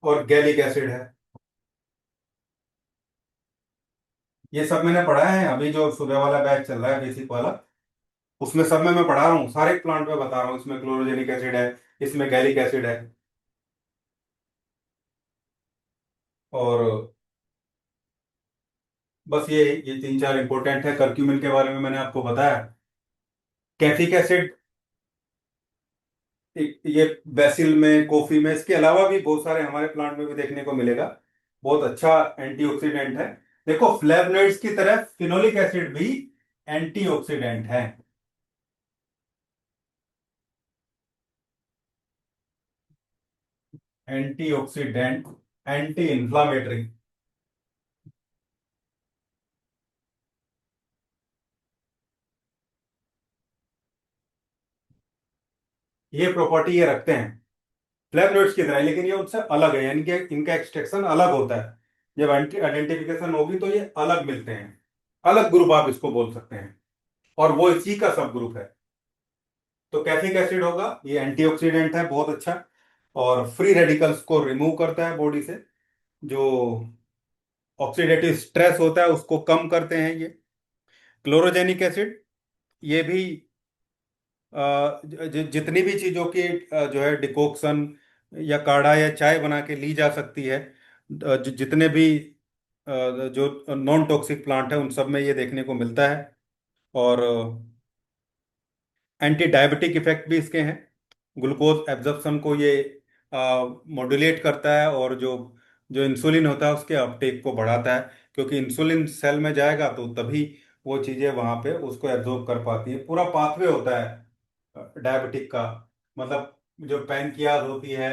और गैलिक एसिड है। ये सब मैंने पढ़ा है, अभी जो सुबह वाला बैच चल रहा है बेसिक वाला, उसमें सब में मैं पढ़ा रहा हूँ, सारे प्लांट में बता रहा हूँ, इसमें क्लोरोजेनिक एसिड है, इसमें गैलिक एसिड है। और बस ये तीन चार इंपॉर्टेंट है। कर्क्यूमिन के बारे में मैंने आपको बताया। कैफिक एसिड ये बेसिल में, कॉफी में, इसके अलावा भी बहुत सारे हमारे प्लांट में भी देखने को मिलेगा। बहुत अच्छा एंटीऑक्सीडेंट है। देखो फ्लेवनोइड्स की तरह फिनोलिक एसिड भी एंटीऑक्सीडेंट है। एंटीऑक्सीडेंट, एंटी इंफ्लामेटरी, ये प्रॉपर्टी ये रखते हैं फ्लेवनोइड्स की तरह, लेकिन ये उनसे अलग है, यानी कि इनका एक्सट्रैक्शन अलग होता है। जब एंटी आइडेंटिफिकेशन होगी तो ये अलग मिलते हैं, अलग ग्रुप आप इसको बोल सकते हैं, और वो इसी का सब ग्रुप है। तो कैफिक एसिड होगा, ये एंटीऑक्सीडेंट है बहुत अच्छा, और फ्री रेडिकल्स को रिमूव करता है बॉडी से। जो ऑक्सीडेटिव स्ट्रेस होता है उसको कम करते हैं ये। क्लोरोजेनिक एसिड, ये भी जितनी भी चीजों की जो है डिकॉक्शन, या काढ़ा या चाय बना के ली जा सकती है। जितने भी जो नॉन टॉक्सिक प्लांट है उन सब में ये देखने को मिलता है। और एंटी डायबिटिक इफेक्ट भी इसके हैं। ग्लूकोज एब्जॉर्प्शन को ये मॉड्यूलेट करता है, और जो जो इंसुलिन होता है उसके अपटेक को बढ़ाता है, क्योंकि इंसुलिन सेल में जाएगा तो तभी वो चीज़ें वहाँ पे उसको एब्जॉर्ब कर पाती है। पूरा पाथवे होता है डायबिटिक का। मतलब जो पैनकियाज होती है,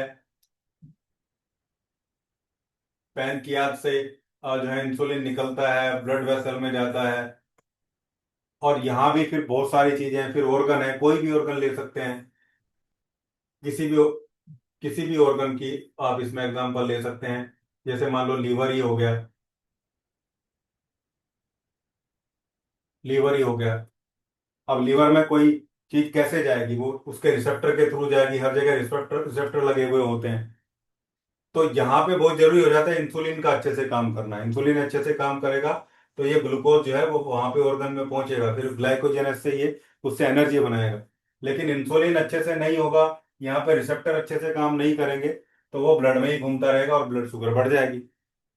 पैनकियाज से जो है इंसुलिन निकलता है, ब्लड वेसल में जाता है। और यहाँ भी फिर बहुत सारी चीजें हैं, फिर ऑर्गन है, कोई भी ऑर्गन ले सकते हैं। किसी भी किसी भी ऑर्गन की आप इसमें एग्जांपल ले सकते हैं। जैसे मान लो लीवर ही हो गया। लीवर ही हो गया। अब लीवर में कोई चीज कैसे जाएगी, वो उसके रिसेप्टर के थ्रू जाएगी। हर जगह रिसेप्टर रिसेप्टर लगे हुए होते हैं। तो यहाँ पे बहुत जरूरी हो जाता है इंसुलिन का अच्छे से काम करना। इंसुलिन अच्छे से काम करेगा तो ये ग्लूकोज जो है वो वहां पे ऑर्गन में पहुंचेगा, फिर ग्लाइकोजेनेस से ये उससे एनर्जी बनाएगा। लेकिन इंसुलिन अच्छे से नहीं होगा, यहाँ पे रिसेप्टर अच्छे से काम नहीं करेंगे, तो वो ब्लड में ही घूमता रहेगा और ब्लड शुगर बढ़ जाएगी।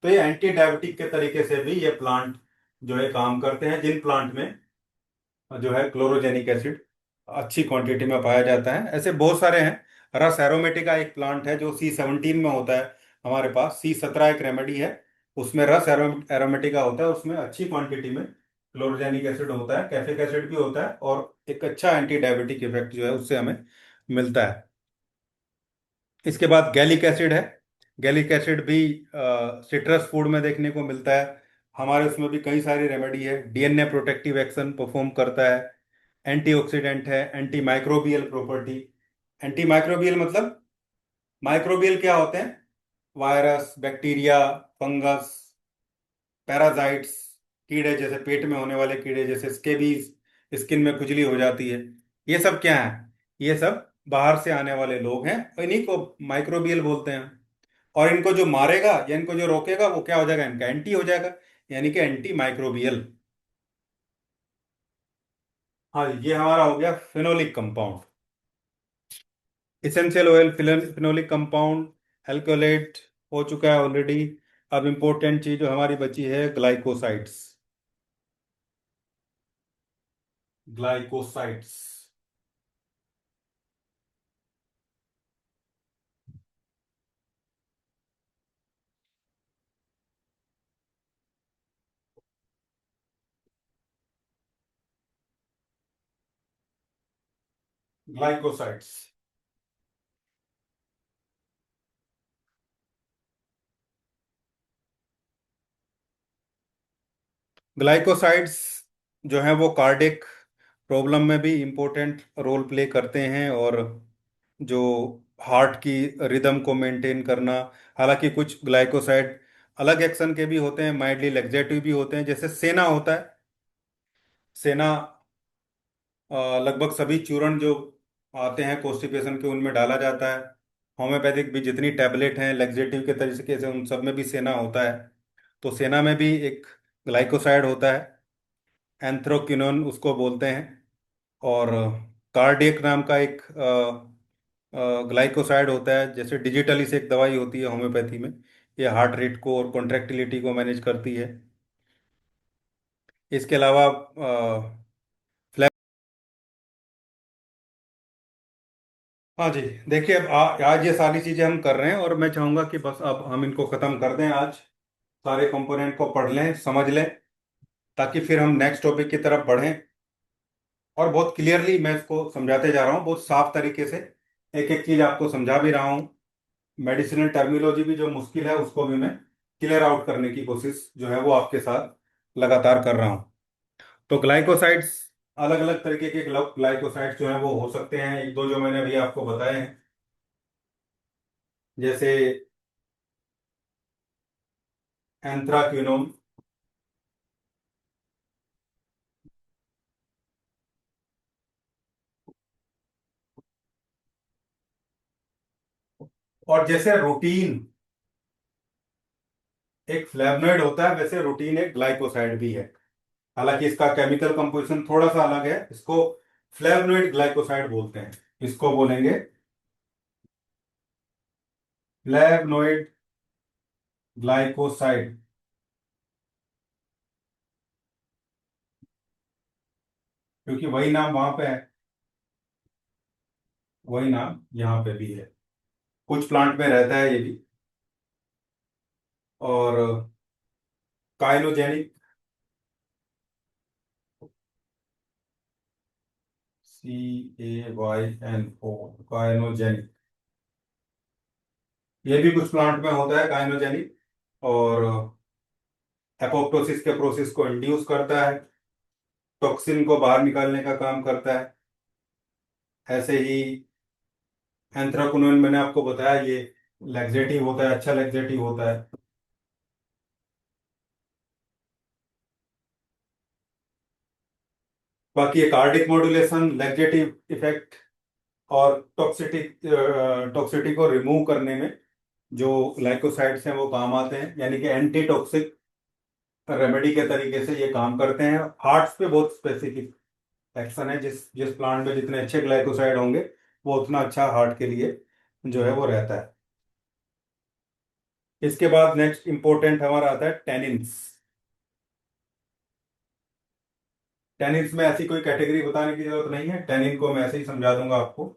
तो ये एंटी डायबिटिक के तरीके से भी ये प्लांट जो है काम करते हैं, जिन प्लांट में जो है क्लोरोजेनिक एसिड अच्छी क्वांटिटी में पाया जाता है। ऐसे बहुत सारे हैं। रस एरोमेटिका एक प्लांट है जो C17 में होता है। हमारे पास C17 एक रेमेडी है, उसमें रस एरोमेटिका होता है। उसमें अच्छी क्वांटिटी में क्लोरोजेनिक एसिड होता है, कैफिक एसिड भी होता है, और एक अच्छा एंटी डायबिटिक इफेक्ट जो है उससे हमें मिलता है। इसके बाद गैलिक एसिड है। गैलिक एसिड भी सिट्रस फूड में देखने को मिलता है। हमारे उसमें भी कई सारी रेमेडी है। डीएनए प्रोटेक्टिव एक्शन परफॉर्म करता है, एंटीऑक्सीडेंट है, anti microbial property. Anti microbial मतलब, माइक्रोबियल क्या होते हैं? वायरस, बैक्टीरिया, फंगस, पैराजाइट्स, कीड़े, जैसे पेट में होने वाले कीड़े जैसे स्केबीज, स्किन में खुजली हो जाती है। ये सब क्या है? ये सब बाहर से आने वाले लोग हैं, और इन्हीं को माइक्रोबियल बोलते हैं। और इनको जो मारेगा या इनको जो रोकेगा वो क्या हो जाएगा? इनका एंटी हो जाएगा, यानी कि एंटी माइक्रोबियल। हाँ, ये हमारा हो गया phenolic compound. Essential oil, phenolic compound, एल्कोलेट हो चुका है ऑलरेडी। अब इंपॉर्टेंट चीज जो हमारी बची है, ग्लाइकोसाइड्स। ग्लाइकोसाइड्स। ग्लाइकोसाइड्स। ग्लाइकोसाइड्स जो है वो कार्डिक प्रॉब्लम में भी इम्पोर्टेंट रोल प्ले करते हैं, और जो हार्ट की रिदम को मेंटेन करना। हालांकि कुछ ग्लाइकोसाइड अलग एक्शन के भी होते हैं, माइल्डली लैक्सेटिव भी होते हैं। जैसे सेना होता है। सेना लगभग सभी चूर्ण जो आते हैं कॉन्स्टिपेशन के उनमें डाला जाता है। होम्योपैथिक भी जितनी टैबलेट हैं लैक्सेटिव के तरीके से उन सब में भी सेना होता है। तो सेना में भी एक ग्लाइकोसाइड होता है, एंथ्रोक्विनोन उसको बोलते हैं। और कार्डियक नाम का एक ग्लाइकोसाइड होता है। जैसे डिजिटली से एक दवाई होती है होम्योपैथी में, ये हार्ट रेट को और कॉन्ट्रैक्टिलिटी को मैनेज करती है। इसके अलावा हाँ जी। देखिए, अब आज ये सारी चीजें हम कर रहे हैं, और मैं चाहूंगा कि बस अब हम इनको खत्म कर दें आज। सारे कंपोनेंट को पढ़ लें, समझ लें, ताकि फिर हम नेक्स्ट टॉपिक की तरफ बढ़ें। और बहुत क्लियरली मैं इसको समझाते जा रहा हूँ, बहुत साफ तरीके से एक एक चीज आपको समझा भी रहा हूँ। मेडिसिनल टर्मिनोलॉजी भी जो मुश्किल है उसको भी मैं क्लियर आउट करने की कोशिश जो है वो आपके साथ लगातार कर रहा हूँ। तो ग्लाइकोसाइड्स, अलग अलग तरीके के ग्लाइकोसाइड्स जो है वो हो सकते हैं। एक दो जो मैंने अभी आपको बताए हैं, जैसे एंथ्राक्विनोन। और जैसे रूटीन एक फ्लेवनॉइड होता है, वैसे रूटीन एक ग्लाइकोसाइड भी है। हालांकि इसका केमिकल कंपोजिशन थोड़ा सा अलग है। इसको फ्लेवनॉइड ग्लाइकोसाइड बोलते हैं, इसको बोलेंगे फ्लैवनोइड ग्लाइकोसाइड, क्योंकि वही नाम वहां पे है, वही नाम यहाँ पे भी है। कुछ प्लांट में रहता है ये भी। और काइनोजेनिक, CAYNO, काइनोजेनिक, ये भी कुछ प्लांट में होता है काइनोजेनिक। और एपोप्टोसिस के प्रोसेस को इंड्यूस करता है, टॉक्सिन को बाहर निकालने का काम करता है। ऐसे ही एंथ्राक्नोन मैंने आपको बताया, ये लैक्सेटिव होता है, अच्छा लैक्सेटिव होता है। बाकी ये कार्डिक मॉड्यूलेशन, लैक्सेटिव इफेक्ट और टॉक्सिटी, टॉक्सिटी को रिमूव करने में जो ग्लाइकोसाइड्स हैं वो काम आते हैं, यानी कि एंटी टॉक्सिक रेमेडी के तरीके से ये काम करते हैं। हार्ट्स पे बहुत स्पेसिफिक एक्शन है, जिस जिस प्लांट में जितने अच्छे ग्लाइकोसाइड होंगे वो उतना अच्छा हार्ट के लिए जो है वो रहता है। इसके बाद नेक्स्ट इंपॉर्टेंट हमारा आता है टेनिन्स। टेनिन्स में ऐसी कोई कैटेगरी बताने की जरूरत नहीं है, टेनिन को मैं ऐसे ही समझा दूंगा आपको।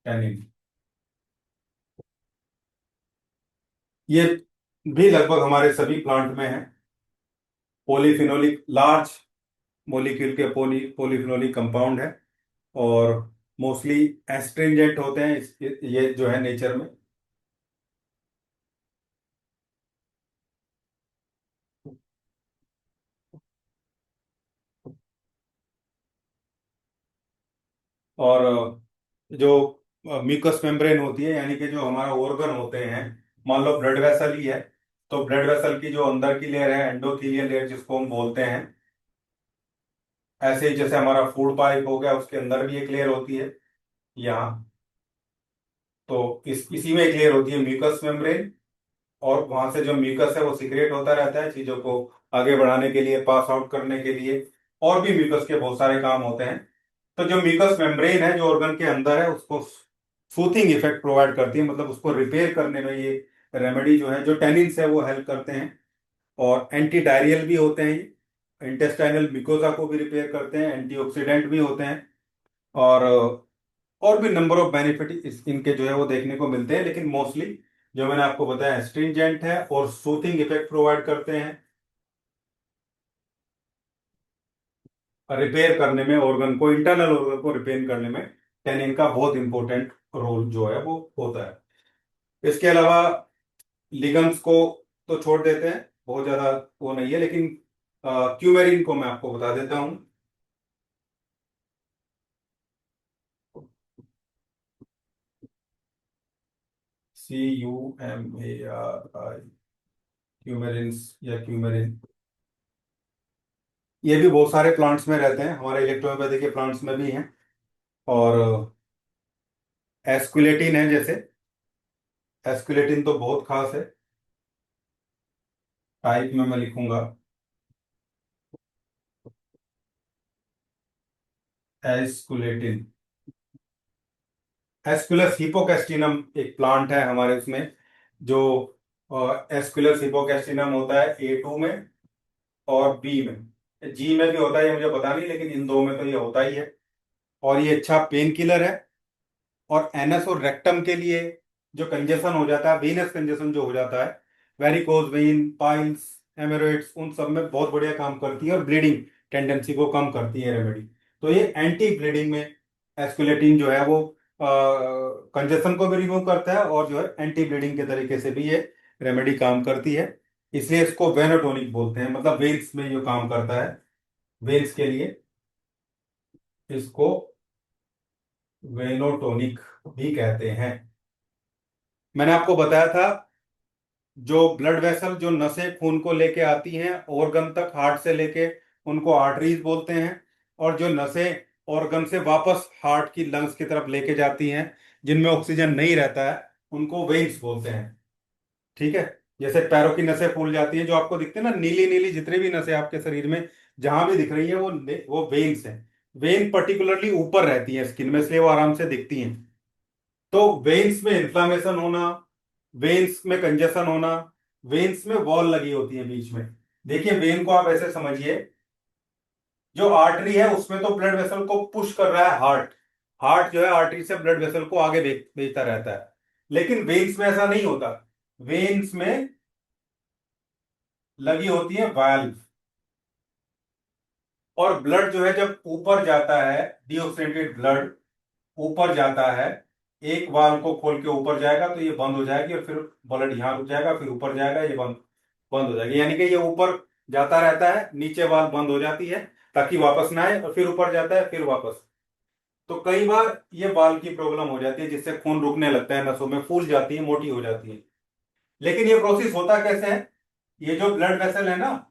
टेनिन ये भी लगभग हमारे सभी प्लांट में है। पॉलीफिनोलिक, लार्ज मोलिक्यूल के पॉलीफिनोलिक कंपाउंड है। और मोस्टली एस्ट्रिंजेंट होते हैं ये जो है नेचर में। और जो म्यूकस मेम्ब्रेन होती है, यानी कि जो हमारा ऑर्गन होते हैं, मान लो ब्लड वेसल ही है, तो ब्लड वेसल की जो अंदर की लेयर है एंडोथेलियल लेयर जिसको हम बोलते हैं, ऐसे ही जैसे हमारा फूड पाइप हो गया उसके अंदर भी एक लेयर होती है यहाँ। तो इसी में एक लेयर होती है म्यूकस मेम्ब्रेन। और वहां से जो म्यूकस है वो सिक्रेट होता रहता है चीजों को आगे बढ़ाने के लिए, पास आउट करने के लिए। और भी म्यूकस के बहुत सारे काम होते हैं। तो जो म्यूकस मेम्ब्रेन है जो ऑर्गन के अंदर है उसको सूथिंग इफेक्ट प्रोवाइड करती है, मतलब उसको रिपेयर करने में ये रेमेडी जो है, जो टेनिन्स है वो हेल्प करते हैं। और एंटी डायरियल भी होते हैं, इंटेस्टाइनल म्यूकोजा को भी रिपेयर करते हैं, एंटीऑक्सीडेंट भी होते हैं। और और भी नंबर ऑफ बेनिफिट इनके जो है वो देखने को मिलते हैं, लेकिन मोस्टली जो मैंने आपको बताया स्ट्रिंजेंट है और सूथिंग इफेक्ट प्रोवाइड करते हैं। रिपेयर करने में, ऑर्गन को, इंटरनल ऑर्गन को रिपेयर करने में टेनिन का बहुत इंपॉर्टेंट रोल जो है वो होता है। इसके अलावा लिगंस को तो छोड़ देते हैं, बहुत ज्यादा वो नहीं है, लेकिन क्यूमेरिन को मैं आपको बता देता हूँ। CUMARI, क्यूमेरिन्स या क्यूमेरिन, ये भी बहुत सारे प्लांट्स में रहते हैं, हमारे इलेक्ट्रोपैथी के प्लांट्स में भी हैं। और एस्कुलेटिन है जैसे, एस्कुलेटिन तो बहुत खास है। टाइप में मैं लिखूंगा एस्कुलेटिन। एस्कुलस हिपोकैस्टिनम एक प्लांट है हमारे उसमें, जो एस्कुलस हिपोकैस्टिनम होता है A2 में और बी में। जी में भी होता है ये मुझे पता नहीं, लेकिन इन दो में तो ये होता ही है। और ये अच्छा पेन किलर है। और एनस और रेक्टम के लिए जो कंजेशन हो जाता है, वीनस कंजेशन जो हो जाता है, वेरिकोज वेइन, पाइल्स, हेमोरॉइड्स, उन सब में बहुत बढ़िया काम करती है और ब्लीडिंग टेंडेंसी को कम करती है रेमेडी। तो ये एंटी ब्लीडिंग में एस्कुलेटिन जो है वो कंजेशन को भी रिमूव करता है, और जो है एंटी ब्लीडिंग के तरीके से भी ये रेमेडी काम करती है। इसलिए इसको वेनोटोनिक बोलते हैं, मतलब वेन्स में जो काम करता है, वेन्स के लिए इसको वेनोटोनिक भी कहते हैं। मैंने आपको बताया था जो ब्लड वेसल, जो नसें खून को लेके आती हैं ऑर्गन तक, हार्ट से लेके, उनको आर्टरीज बोलते हैं। और जो नसें ऑर्गन से वापस हार्ट की लंग्स की तरफ लेके जाती हैं, जिनमें ऑक्सीजन नहीं रहता है, उनको वेन्स बोलते हैं। ठीक है। जैसे पैरों की नसें फूल जाती हैं जो आपको दिखते हैं ना, नीली नीली जितनी भी नसें आपके शरीर में जहां भी दिख रही है वो वेन्स हैं। वेन पर्टिकुलरली ऊपर रहती है स्किन में, इसलिए वो आराम से दिखती हैं। तो वेन्स में इन्फ्लामेशन होना, वेन्स में कंजेशन होना, वेन्स में वॉल लगी होती है बीच में। देखिए वेन को आप ऐसे समझिए, जो आर्टरी है उसमें तो ब्लड वेसल को पुश कर रहा है हार्ट, हार्ट जो है आर्टरी से ब्लड वेसल को आगे भेजता रहता है। लेकिन वेन्स में ऐसा नहीं होता। वेन्स में लगी होती है वाल्व, और ब्लड जो है जब ऊपर जाता है, डीऑक्सीनेटेड ब्लड ऊपर जाता है, एक वाल्व को खोल के ऊपर जाएगा तो ये बंद हो जाएगी, और फिर ब्लड यहाँ रुक जाएगा, फिर ऊपर जाएगा, ये बंद बंद हो जाएगी। यानी कि ये ऊपर जाता रहता है, नीचे वाल्व बंद हो जाती है ताकि वापस ना आए, और फिर ऊपर जाता है, फिर वापस। तो कई बार ये वाल्व की प्रॉब्लम हो जाती है, जिससे खून रुकने लगता है, नसों में फूल जाती है, मोटी हो जाती है। लेकिन ये प्रोसेस होता कैसे है? ये जो ब्लड वेसल है ना,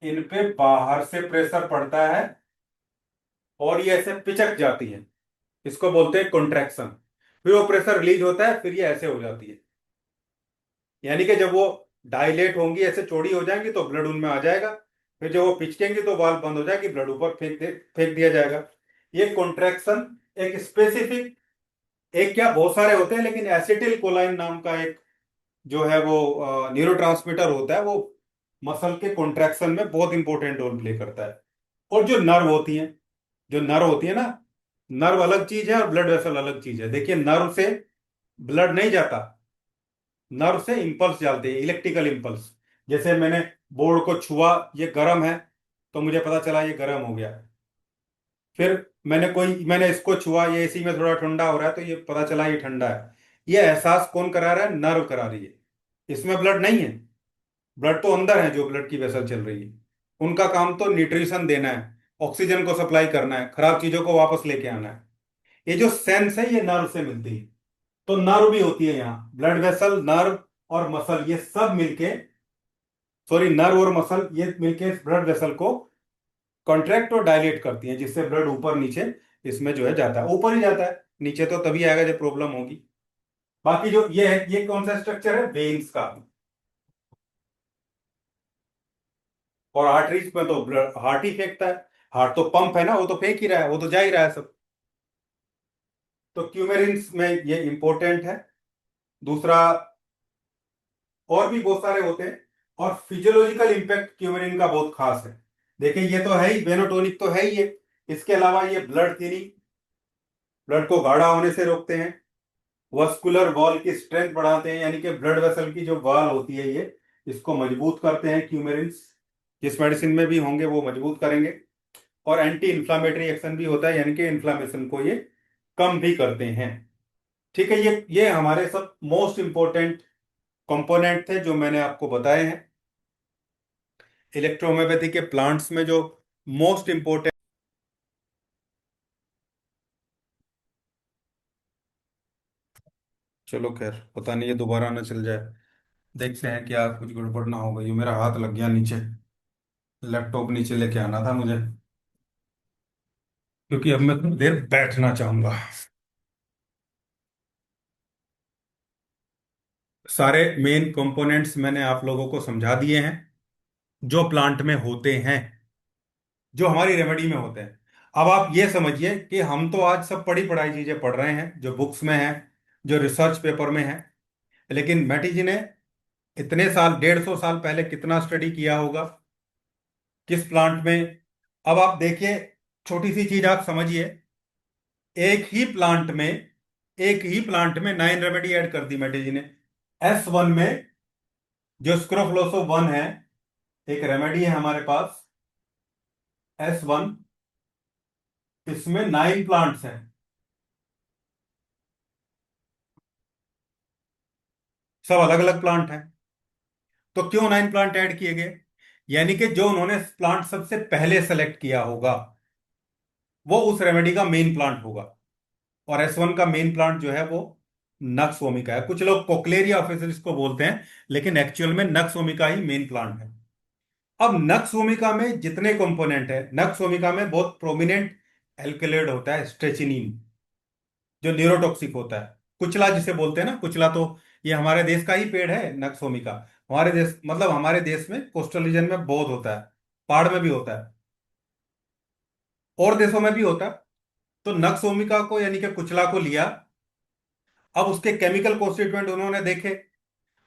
इन पे बाहर से प्रेशर पड़ता है और ये ऐसे पिचक जाती है, इसको बोलते हैं कॉन्ट्रैक्शन। फिर वो प्रेशर रिलीज होता है, फिर ये ऐसे हो जाती है। यानी कि जब वो डायलेट होंगी, ऐसे चौड़ी हो जाएंगी, तो ब्लड उनमें आ जाएगा। फिर जब वो पिचकेंगी तो वाल्व बंद हो जाएगी, ब्लड ऊपर फेंक दिया जाएगा। ये कॉन्ट्रैक्शन एक स्पेसिफिक, एक क्या बहुत सारे होते हैं, लेकिन एसिटिल कोलाइन नाम का एक जो है वो न्यूरोट्रांसमीटर होता है, वो मसल के कॉन्ट्रैक्शन में बहुत इंपॉर्टेंट रोल प्ले करता है। और जो नर्व होती है, जो नर्व होती है ना, नर्व अलग चीज है और ब्लड वेसल अलग चीज है। देखिए नर्व से ब्लड नहीं जाता, नर्व से इंपल्स जाते हैं, इलेक्ट्रिकल इंपल्स। जैसे मैंने बोर्ड को छुआ, ये गर्म है, तो मुझे पता चला ये गर्म हो गया। फिर मैंने इसको छुआ, ये इसी में थोड़ा ठंडा हो रहा है, तो ये पता चला ये ठंडा है। ये एहसास कौन करा रहा है? नर्व करा रही है। इसमें ब्लड नहीं है, ब्लड तो अंदर है, जो ब्लड की वेसल चल रही है। उनका काम तो न्यूट्रिशन देना है, ऑक्सीजन को सप्लाई करना है, खराब चीजों को वापस लेके आना है। ये जो सेंस है ये नर्व से मिलती है। तो नर्व भी होती है यहाँ, ब्लड वेसल, नर्व और मसल, ये सब मिलके, सॉरी, नर्व और मसल ये मिलके ब्लड वेसल को कॉन्ट्रैक्ट और डायलेट करती हैं, जिससे ब्लड ऊपर नीचे इसमें जो है जाता है। ऊपर ही जाता है, नीचे तो तभी आएगा जब प्रॉब्लम होगी। बाकी जो ये है, ये कौन सा स्ट्रक्चर है? वेन्स का। और आर्टरीज में तो ब्लड हार्ट ही फेंकता है। हार्ट तो पंप है ना, वो तो फेंक ही रहा है, वो तो जा ही रहा है सब। तो क्यूमेरिन्स में ये इंपॉर्टेंट है। दूसरा, और भी बहुत सारे होते हैं, और फिजियोलॉजिकल इंपैक्ट क्यूमेरिन का बहुत खास है। देखिए ये तो है ही, वेनोटोनिक तो है ही ये। इसके अलावा ये ब्लड थिनिंग, ब्लड को गाढ़ा होने से रोकते हैं। वस्कुलर वॉल की स्ट्रेंथ बढ़ाते हैं, यानी कि ब्लड वेसल की जो वॉल होती है ये, इसको मजबूत करते हैं क्यूमेरिन्स। जिस मेडिसिन में भी होंगे वो मजबूत करेंगे। और एंटी इंफ्लामेटरी एक्शन भी होता है, यानी कि इन्फ्लामेशन को ये कम भी करते हैं। ठीक है, ये हमारे सब मोस्ट इंपॉर्टेंट कंपोनेंट थे जो मैंने आपको बताए हैं इलेक्ट्रोहोम्योपैथी के प्लांट्स में, जो मोस्ट इंपॉर्टेंट। चलो खैर, पता नहीं ये दोबारा ना चल जाए। देखते हैं क्या कुछ गड़बड़ ना हो गई। मेरा हाथ लग गया नीचे, लैपटॉप नीचे लेके आना था मुझे, क्योंकि अब मैं थोड़ी देर बैठना चाहूंगा। सारे मेन कंपोनेंट्स मैंने आप लोगों को समझा दिए हैं, जो प्लांट में होते हैं, जो हमारी रेमेडी में होते हैं। अब आप ये समझिए कि हम तो आज सब पढ़ी पढ़ाई चीजें पढ़ रहे हैं, जो बुक्स में है, जो रिसर्च पेपर में है। लेकिन मैटी जी ने इतने साल, 150 साल पहले कितना स्टडी किया होगा किस प्लांट में। अब आप देखिए, छोटी सी चीज आप समझिए, एक ही प्लांट में, एक ही प्लांट में 9 रेमेडी ऐड कर दी मैटी जी ने। S1 में जो स्क्रोफलोसो 1 है, एक रेमेडी है हमारे पास, S1, इसमें 9 प्लांट्स हैं, सब अलग अलग प्लांट हैं। तो क्यों 9 प्लांट ऐड किए गए? यानी कि जो उन्होंने प्लांट सबसे पहले सेलेक्ट किया होगा, वो उस रेमेडी का मेन प्लांट होगा। और S1 का मेन प्लांट जो है वो नक्स वोमिका है। कुछ लोग कोक्लेरिया ऑफिसियलिस को बोलते हैं, लेकिन एक्चुअल में नक्स वोमिका ही मेन प्लांट है। अब नक्स वोमिका में जितने कंपोनेंट है, नक्स वोमिका में बहुत प्रोमिनेंट एल्केलॉइड होता है स्ट्रेचिनिन, जो न्यूरोटॉक्सिक होता है। कुचला जिसे बोलते हैं ना, कुचला तो ये हमारे देश का ही पेड़ है, नक्स वोमिका। हमारे देश, मतलब हमारे देश में कोस्टल रीजन में बहुत होता है, पहाड़ में भी होता है। और देशों में भी होता है। तो नक्स ओमिका को यानी कि कुचला को लिया। अब उसके केमिकल कॉन्स्टिट्यूएंट उन्होंने देखे,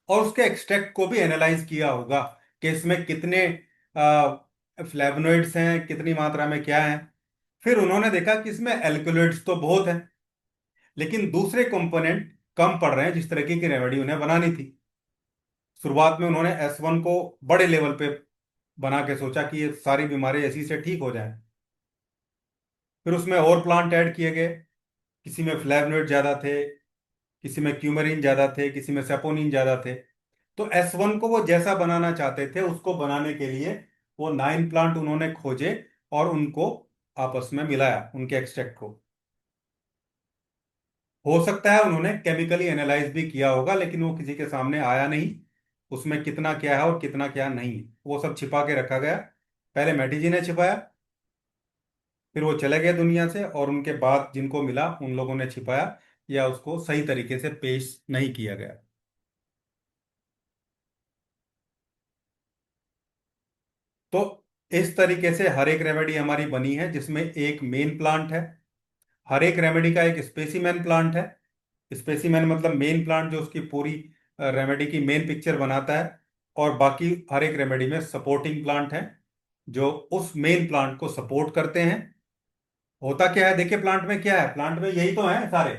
और उसके एक्सट्रैक्ट को भी एनालाइज किया होगा कि इसमें कितने फ्लेवोनोइड्स हैं, कितनी मात्रा में क्या है। फिर उन्होंने देखा कि इसमें एल्कलॉइड्स तो बहुत हैं, लेकिन दूसरे कंपोनेंट कम पड़ रहे हैं जिस तरीके की रेमेडी उन्हें बनानी थी। शुरुआत में उन्होंने S1 को बड़े लेवल पे बना के सोचा कि ये सारी बीमारी इसी से ठीक हो जाए। फिर उसमें और प्लांट ऐड किए गए। किसी में फ्लेवोनोइड ज्यादा थे, किसी में क्यूमेरिन ज्यादा थे, किसी में सेपोनिन ज्यादा थे। तो S1 को वो जैसा बनाना चाहते थे उसको बनाने के लिए वो 9 प्लांट उन्होंने खोजे और उनको आपस में मिलाया, उनके एक्सट्रैक्ट को। हो सकता है उन्होंने केमिकली एनालाइज भी किया होगा, लेकिन वो किसी के सामने आया नहीं। उसमें कितना क्या है और कितना क्या नहीं है वो सब छिपा के रखा गया। पहले मैटी जी ने छिपाया, फिर वो चले गए दुनिया से, और उनके बाद जिनको मिला उन लोगों ने छिपाया या उसको सही तरीके से पेश नहीं किया गया। तो इस तरीके से हर एक रेमेडी हमारी बनी है जिसमें एक मेन प्लांट है। हर एक रेमेडी का एक स्पेसिमेन प्लांट है। स्पेसिमेन मतलब मेन प्लांट जो उसकी पूरी रेमेडी की मेन पिक्चर बनाता है। और बाकी हर एक रेमेडी में सपोर्टिंग प्लांट है जो उस मेन प्लांट को सपोर्ट करते हैं। होता क्या है, देखिए प्लांट में क्या है, प्लांट में यही तो है सारे।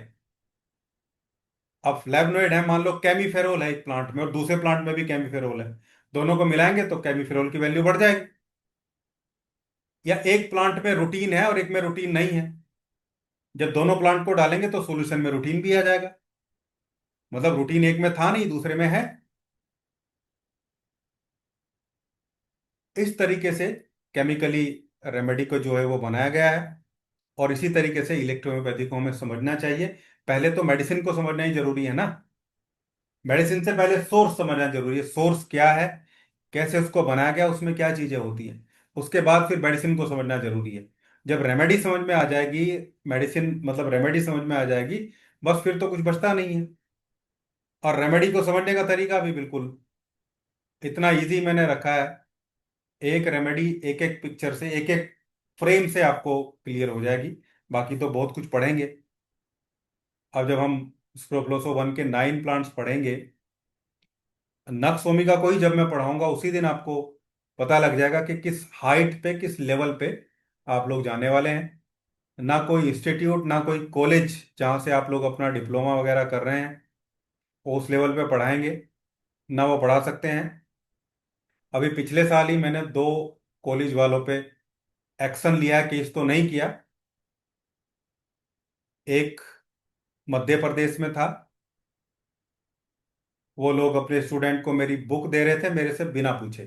अब फ्लेवनोइड है, मान लो कैमीफेरोल है एक प्लांट में और दूसरे प्लांट में भी कैमीफेरोल है, दोनों को मिलाएंगे तो कैमीफेरोल की वैल्यू बढ़ जाएगी। या एक प्लांट में रूटीन है और एक में रूटीन नहीं है, जब दोनों प्लांट को डालेंगे तो सॉल्यूशन में रूटीन भी आ जाएगा। मतलब रूटीन एक में था नहीं, दूसरे में है। इस तरीके से केमिकली रेमेडी को जो है वो बनाया गया है। और इसी तरीके से इलेक्ट्रोहोम्योपैथी को हमें समझना चाहिए। पहले तो मेडिसिन को समझना ही जरूरी है ना। मेडिसिन से पहले सोर्स समझना जरूरी है, सोर्स क्या है, कैसे उसको बनाया गया, उसमें क्या चीजें होती हैं। उसके बाद फिर मेडिसिन को समझना जरूरी है। जब रेमेडी समझ में आ जाएगी, मेडिसिन मतलब रेमेडी समझ में आ जाएगी, बस फिर तो कुछ बचता नहीं है। और रेमेडी को समझने का तरीका भी बिल्कुल इतना इजी मैंने रखा है। एक रेमेडी एक एक पिक्चर से, एक एक फ्रेम से आपको क्लियर हो जाएगी। बाकी तो बहुत कुछ पढ़ेंगे। अब जब हम स्क्रोफलोसो 1 के 9 प्लांट्स पढ़ेंगे, नक्स ओमिका को ही जब मैं पढ़ाऊंगा उसी दिन आपको पता लग जाएगा कि किस हाइट पे, किस लेवल पे आप लोग जाने वाले हैं। ना कोई इंस्टीट्यूट, ना कोई कॉलेज जहाँ से आप लोग अपना डिप्लोमा वगैरह कर रहे हैं वो उस लेवल पे पढ़ाएंगे, ना वो पढ़ा सकते हैं। अभी पिछले साल ही मैंने 2 कॉलेज वालों पे एक्शन लिया है, केस तो नहीं किया। एक मध्य प्रदेश में था, वो लोग अपने स्टूडेंट को मेरी बुक दे रहे थे मेरे से बिना पूछे।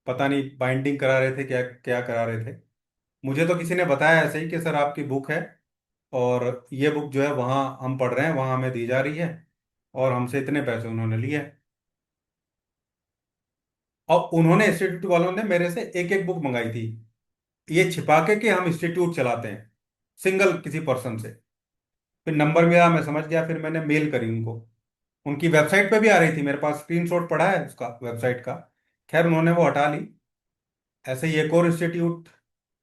पता नहीं बाइंडिंग करा रहे थे, क्या क्या करा रहे थे। मुझे तो किसी ने बताया ऐसे ही कि सर आपकी बुक है और ये बुक जो है वहाँ हम पढ़ रहे हैं, वहाँ हमें दी जा रही है, और हमसे इतने पैसे उन्होंने लिए हैं। और उन्होंने, इंस्टीट्यूट वालों ने मेरे से एक एक बुक मंगाई थी, ये छिपा के कि हम इंस्टीट्यूट चलाते हैं, सिंगल किसी पर्सन से। फिर नंबर मिला, मैं समझ गया, फिर मैंने मेल करी उनको। उनकी वेबसाइट पे भी आ रही थी, मेरे पास स्क्रीनशॉट पड़ा है उसका, वेबसाइट का। खैर उन्होंने वो हटा ली। ऐसे ही एक और इंस्टीट्यूट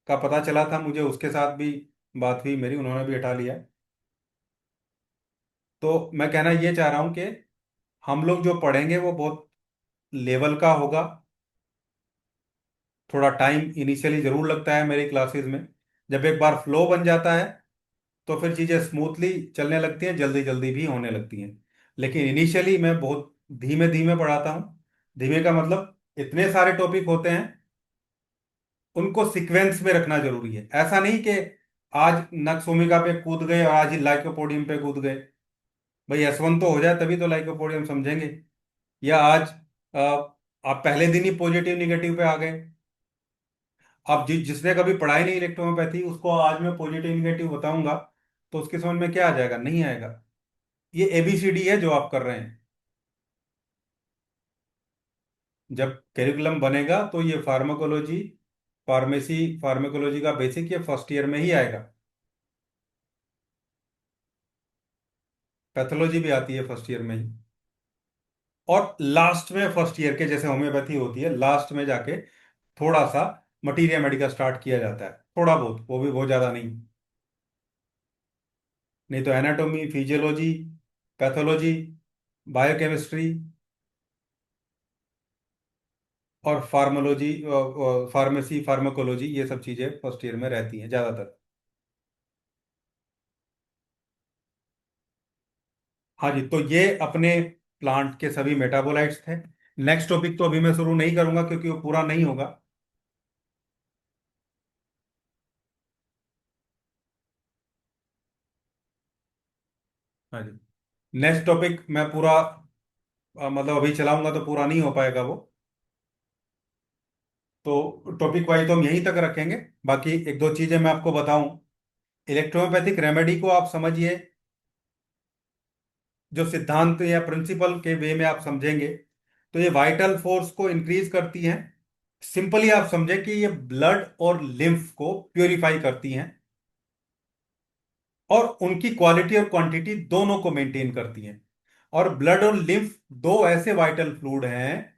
का पता चला था मुझे, उसके साथ भी बात हुई मेरी, उन्होंने भी हटा लिया। तो मैं कहना ये चाह रहा हूँ कि हम लोग जो पढ़ेंगे वो बहुत लेवल का होगा। थोड़ा टाइम इनिशियली जरूर लगता है मेरी क्लासेस में। जब एक बार फ्लो बन जाता है तो फिर चीज़ें स्मूथली चलने लगती हैं, जल्दी जल्दी भी होने लगती हैं। लेकिन इनिशियली मैं बहुत धीमे धीमे पढ़ाता हूँ। धीमे का मतलब इतने सारे टॉपिक होते हैं, उनको सीक्वेंस में रखना जरूरी है। ऐसा नहीं कि आज नक्सोमिका पे कूद गए और आज ही लाइकोपोडियम पे कूद गए। भाई S1 तो हो जाए तभी तो लाइकोपोडियम समझेंगे। या आज आप पहले दिन ही पॉजिटिव निगेटिव पे आ गए। अब जिसने कभी पढ़ाई नहीं इलेक्ट्रोहोम्योपैथी, उसको आज मैं पॉजिटिव निगेटिव बताऊंगा तो उसके समझ में क्या आ जाएगा, नहीं आएगा। ये ABCD है जो आप कर रहे हैं। जब करिकुलम बनेगा तो ये फार्माकोलॉजी, फार्मेसी, फार्माकोलॉजी का बेसिक ये फर्स्ट ईयर में ही आएगा। पैथोलॉजी भी आती है फर्स्ट ईयर में ही। और लास्ट में फर्स्ट ईयर के, जैसे होम्योपैथी होती है, लास्ट में जाके थोड़ा सा मटीरिया मेडिका स्टार्ट किया जाता है। थोड़ा बहुत, वो भी बहुत ज्यादा नहीं। नहीं तो एनाटॉमी, फिजियोलॉजी, पैथोलॉजी, बायोकेमिस्ट्री और फार्मोलॉजी, फार्मेसी, फार्माकोलॉजी, ये सब चीजें फर्स्ट ईयर में रहती हैं ज्यादातर। हाँ जी, तो ये अपने प्लांट के सभी मेटाबोलाइट्स थे। नेक्स्ट टॉपिक तो अभी मैं शुरू नहीं करूंगा क्योंकि वो पूरा नहीं होगा। हाँ जी, नेक्स्ट टॉपिक मैं पूरा मतलब अभी चलाऊंगा तो पूरा नहीं हो पाएगा वो। तो टॉपिक वाइज तो हम यहीं तक रखेंगे। बाकी एक दो चीजें मैं आपको बताऊं। इलेक्ट्रोपैथिक रेमेडी को आप समझिए, जो सिद्धांत या प्रिंसिपल के वे में आप समझेंगे तो ये वाइटल फोर्स को इंक्रीज करती हैं। सिंपली आप समझें कि ये ब्लड और लिम्फ को प्योरीफाई करती हैं और उनकी क्वालिटी और क्वांटिटी दोनों को मेंटेन करती हैं। और ब्लड और लिम्फ दो ऐसे वाइटल फ्लूइड हैं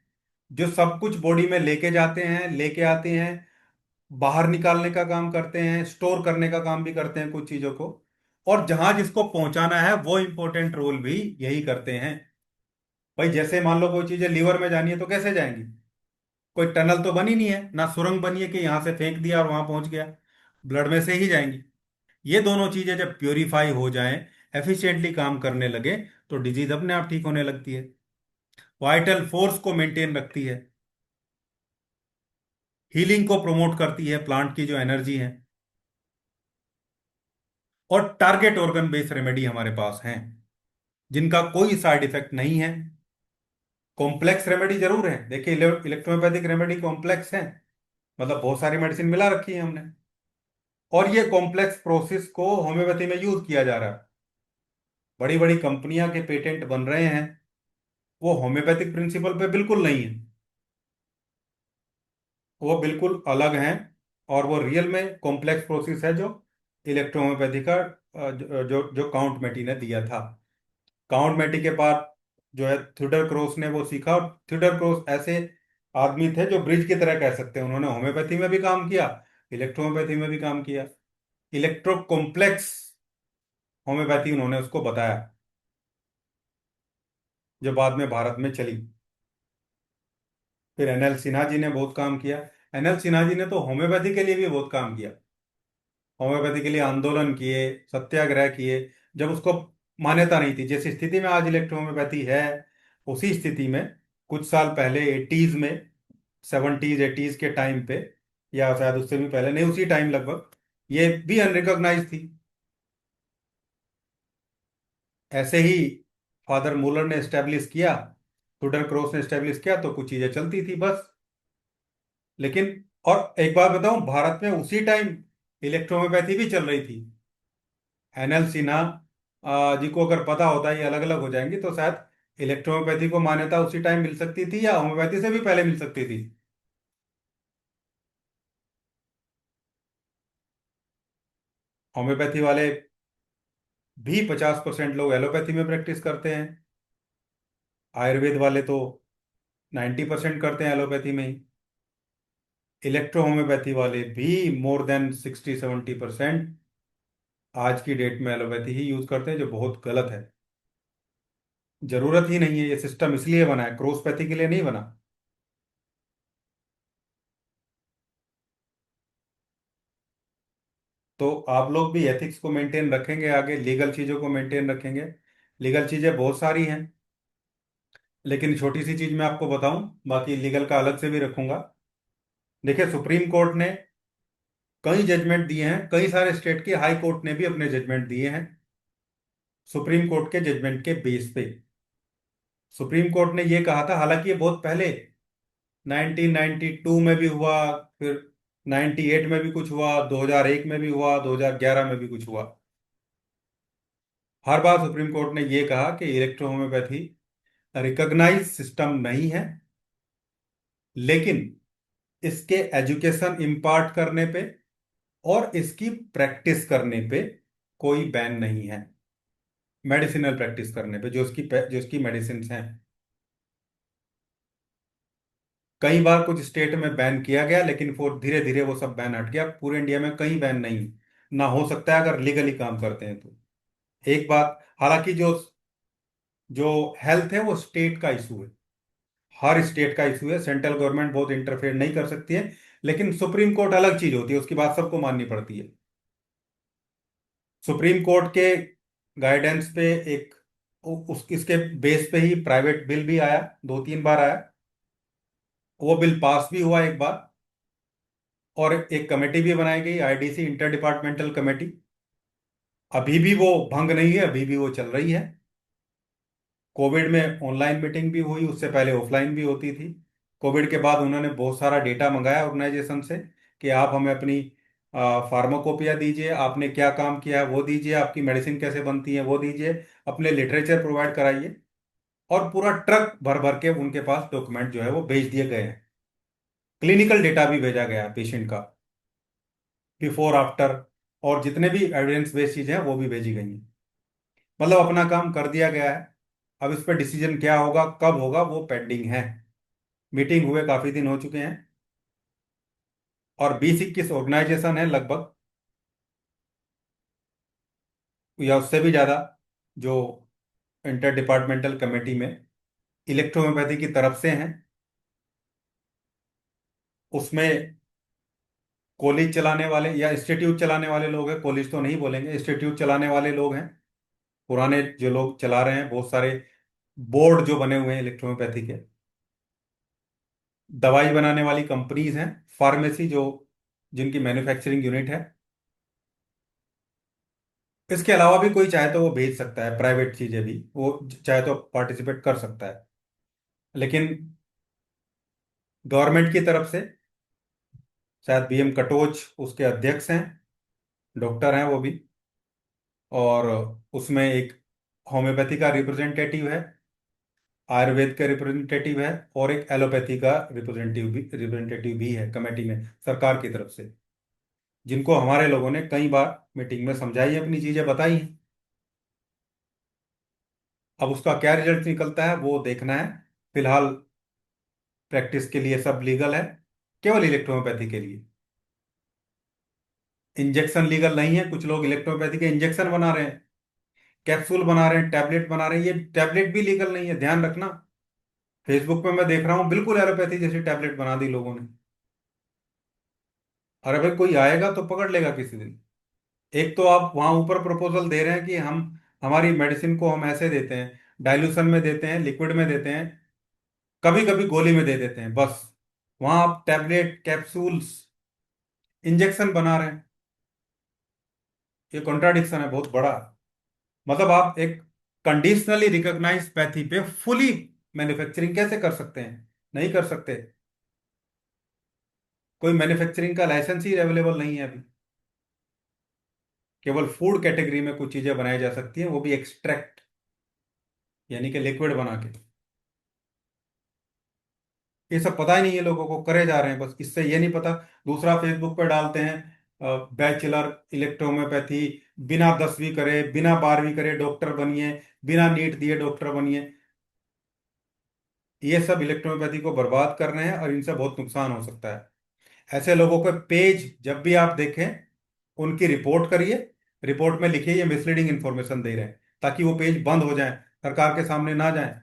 जो सब कुछ बॉडी में लेके जाते हैं, लेके आते हैं, बाहर निकालने का काम करते हैं, स्टोर करने का काम भी करते हैं कुछ चीजों को। और जहां जिसको पहुंचाना है वो इंपॉर्टेंट रोल भी यही करते हैं। भाई जैसे मान लो कोई चीजें लीवर में जानी है तो कैसे जाएंगी? कोई टनल तो बनी नहीं है, ना सुरंग बनी है कि यहां से फेंक दिया और वहां पहुंच गया। ब्लड में से ही जाएंगी। ये दोनों चीजें जब प्योरीफाई हो जाएं, एफिशिएंटली काम करने लगे, तो डिजीज अपने आप ठीक होने लगती है। वाइटल फोर्स को मेंटेन रखती है, हीलिंग को प्रमोट करती है, प्लांट की जो एनर्जी है। और टारगेट ऑर्गन बेस्ड रेमेडी हमारे पास हैं जिनका कोई साइड इफेक्ट नहीं है। कॉम्प्लेक्स रेमेडी जरूर है, देखिए इलेक्ट्रोपैथिक रेमेडी कॉम्प्लेक्स है, मतलब बहुत सारी मेडिसिन मिला रखी है हमने। और ये कॉम्प्लेक्स प्रोसेस को होम्योपैथी में यूज किया जा रहा है। बड़ी बड़ी कंपनियां के पेटेंट बन रहे हैं, वो होम्योपैथिक प्रिंसिपल पे बिल्कुल नहीं है, वो बिल्कुल अलग हैं। और वो रियल में कॉम्प्लेक्स प्रोसेस है जो इलेक्ट्रोहोम्योपैथी का जो जो काउंट मेटी ने दिया था। काउंट मेटी के बाद जो है थ्यूडर क्रॉस ने वो सीखा। और थ्यूडर क्रॉस ऐसे आदमी थे जो ब्रिज की तरह कह सकते हैं, उन्होंने होम्योपैथी में भी काम किया, इलेक्ट्रोहोम्योपैथी में भी काम किया। इलेक्ट्रो कॉम्प्लेक्स होम्योपैथी उन्होंने उसको बताया, जो बाद में भारत में चली। फिर एनएल सिन्हा जी ने बहुत काम किया। एनएल सिन्हा जी ने तो होम्योपैथी के लिए भी बहुत काम किया, होम्योपैथी के लिए आंदोलन किए, सत्याग्रह किए। जब उसको मान्यता नहीं थी, जिस स्थिति में आज इलेक्ट्रो होम्योपैथी है, उसी स्थिति में कुछ साल पहले एटीज में, सेवनटीज एटीज के टाइम पे, या शायद उससे भी पहले, नहीं उसी टाइम लगभग, ये भी अनरिकॉग्नाइज थी। ऐसे ही फादर मूलर ने एस्टेब्लिश किया, टूडर क्रॉस ने एस्टेब्लिश किया, तो कुछ चीजें चलती थी बस। लेकिन और एक बात बताऊं, भारत में उसी टाइम इलेक्ट्रोहोम्योपैथी भी चल रही थी। एनएल सिन्हा जी को अगर पता होता ये अलग अलग हो जाएंगी तो शायद इलेक्ट्रोहोम्योपैथी को मान्यता उसी टाइम मिल सकती थी या होम्योपैथी से भी पहले मिल सकती थी। होम्योपैथी वाले भी 50% लोग एलोपैथी में प्रैक्टिस करते हैं। आयुर्वेद वाले तो 90% करते हैं एलोपैथी में ही। इलेक्ट्रो होम्योपैथी वाले भी मोर देन 60-70% आज की डेट में एलोपैथी ही यूज करते हैं, जो बहुत गलत है। जरूरत ही नहीं है, ये सिस्टम इसलिए बना है, क्रॉसपैथी के लिए नहीं बना। तो आप लोग भी एथिक्स को मेंटेन रखेंगे, आगे लीगल चीजों को मेंटेन रखेंगे। लीगल चीजें बहुत सारी हैं, लेकिन छोटी सी चीज मैं आपको बताऊं, बाकी लीगल का अलग से भी रखूंगा। देखिए सुप्रीम कोर्ट ने कई जजमेंट दिए हैं, कई सारे स्टेट के हाई कोर्ट ने भी अपने जजमेंट दिए हैं सुप्रीम कोर्ट के जजमेंट के बेस पे। सुप्रीम कोर्ट ने ये कहा था, हालांकि ये बहुत पहले 1992 में भी हुआ, फिर 98 में भी कुछ हुआ, 2001 में भी हुआ, 2011 में भी कुछ हुआ। हर बार सुप्रीम कोर्ट ने ये कहा कि इलेक्ट्रो होम्योपैथी रिकॉग्नाइज सिस्टम नहीं है, लेकिन इसके एजुकेशन इम्पार्ट करने पे और इसकी प्रैक्टिस करने पे कोई बैन नहीं है। मेडिसिनल प्रैक्टिस करने पे जो उसकी मेडिसिन हैं। कई बार कुछ स्टेट में बैन किया गया, लेकिन फिर धीरे धीरे वो सब बैन हट गया। पूरे इंडिया में कहीं बैन नहीं ना हो सकता है अगर लीगली काम करते हैं तो। एक बात, हालांकि जो जो हेल्थ है वो स्टेट का इशू है, हर स्टेट का इशू है, सेंट्रल गवर्नमेंट बहुत इंटरफेयर नहीं कर सकती है। लेकिन सुप्रीम कोर्ट अलग चीज होती है, उसकी बात सबको माननी पड़ती है। सुप्रीम कोर्ट के गाइडेंस पे एक उस इसके बेस पे ही प्राइवेट बिल भी आया, 2-3 बार आया। वो बिल पास भी हुआ एक बार, और एक कमेटी भी बनाई गई, आईडीसी, इंटर डिपार्टमेंटल कमेटी। अभी भी वो भंग नहीं है, अभी भी वो चल रही है। कोविड में ऑनलाइन मीटिंग भी हुई, उससे पहले ऑफलाइन भी होती थी। कोविड के बाद उन्होंने बहुत सारा डेटा मंगाया ऑर्गेनाइजेशन से कि आप हमें अपनी फार्माकोपिया दीजिए, आपने क्या काम किया है वो दीजिए, आपकी मेडिसिन कैसे बनती है वो दीजिए, अपने लिटरेचर प्रोवाइड कराइए। और पूरा ट्रक भर भर के उनके पास डॉक्यूमेंट जो है वो भेज दिए गए हैं। क्लिनिकल डेटा भी भेजा गया है पेशेंट का, बिफोर आफ्टर, और जितने भी एविडेंस बेस्ड चीजें हैं वो भी भेजी गई हैं। मतलब अपना काम कर दिया गया है। अब इस पर डिसीजन क्या होगा, कब होगा, वो पेंडिंग है। मीटिंग हुए काफी दिन हो चुके हैं, और 20-21 ऑर्गेनाइजेशन है लगभग, या उससे भी ज्यादा, जो इंटर डिपार्टमेंटल कमेटी में इलेक्ट्रोहोम्योपैथी की तरफ से हैं। उसमें कॉलेज चलाने वाले या इंस्टीट्यूट चलाने वाले लोग हैं, कॉलेज तो नहीं बोलेंगे, इंस्टीट्यूट चलाने वाले लोग हैं, पुराने जो लोग चला रहे हैं, बहुत सारे बोर्ड जो बने हुए हैं इलेक्ट्रोहोम्योपैथी के। दवाई बनाने वाली कंपनीज हैं, फार्मेसी जो, जिनकी मैन्युफैक्चरिंग यूनिट है। इसके अलावा भी कोई चाहे तो वो भेज सकता है, प्राइवेट चीजें भी वो चाहे तो पार्टिसिपेट कर सकता है। लेकिन गवर्नमेंट की तरफ से शायद बीएम कटोच उसके अध्यक्ष हैं, डॉक्टर हैं वो भी। और उसमें एक होम्योपैथी का रिप्रेजेंटेटिव है, आयुर्वेद का रिप्रेजेंटेटिव है, और एक एलोपैथी का रिप्रेजेंटेटिव भी है कमेटी में, सरकार की तरफ से, जिनको हमारे लोगों ने कई बार मीटिंग में समझाई है, अपनी चीजें बताई हैं। अब उसका क्या रिजल्ट निकलता है वो देखना है। फिलहाल प्रैक्टिस के लिए सब लीगल है, केवल इलेक्ट्रोहोम्योपैथी के लिए इंजेक्शन लीगल नहीं है। कुछ लोग इलेक्ट्रोपैथी के इंजेक्शन बना रहे हैं, कैप्सूल बना रहे हैं, टैबलेट बना रहे हैं, ये टैबलेट भी लीगल नहीं है, ध्यान रखना। फेसबुक पे मैं देख रहा हूँ बिल्कुल एलोपैथी जैसी टैबलेट बना दी लोगों ने। अरे भाई, कोई आएगा तो पकड़ लेगा किसी दिन। एक तो आप वहां ऊपर प्रपोजल दे रहे हैं कि हम हमारी मेडिसिन को हम ऐसे देते हैं, डाइल्यूशन में देते हैं, लिक्विड में देते हैं, कभी कभी गोली में दे देते हैं, बस। वहां आप टैबलेट, कैप्सूल्स, इंजेक्शन बना रहे हैं। ये कॉन्ट्राडिक्शन है बहुत बड़ा। मतलब आप एक कंडीशनली रिकॉग्नाइज पैथी पे फुली मैन्युफैक्चरिंग कैसे कर सकते हैं? नहीं कर सकते। कोई मैन्युफैक्चरिंग का लाइसेंस ही अवेलेबल नहीं है अभी। केवल फूड कैटेगरी में कुछ चीजें बनाई जा सकती हैं, वो भी एक्सट्रैक्ट, यानी कि लिक्विड बना के। ये सब पता ही नहीं है लोगों को, करे जा रहे हैं बस, इससे ये नहीं पता। दूसरा फेसबुक पे डालते हैं बैचलर इलेक्ट्रोहोम्योपैथी, बिना 10वीं करे, बिना 12वीं करे डॉक्टर बनिए, बिना नीट दिए डॉक्टर बनिए। ये सब इलेक्ट्रोहोम्योपैथी को बर्बाद कर रहे हैं, और इनसे बहुत नुकसान हो सकता है। ऐसे लोगों के पेज जब भी आप देखें, उनकी रिपोर्ट करिए। रिपोर्ट में लिखिए ये मिसलीडिंग इंफॉर्मेशन दे रहे हैं, ताकि वो पेज बंद हो जाए, सरकार के सामने ना जाए।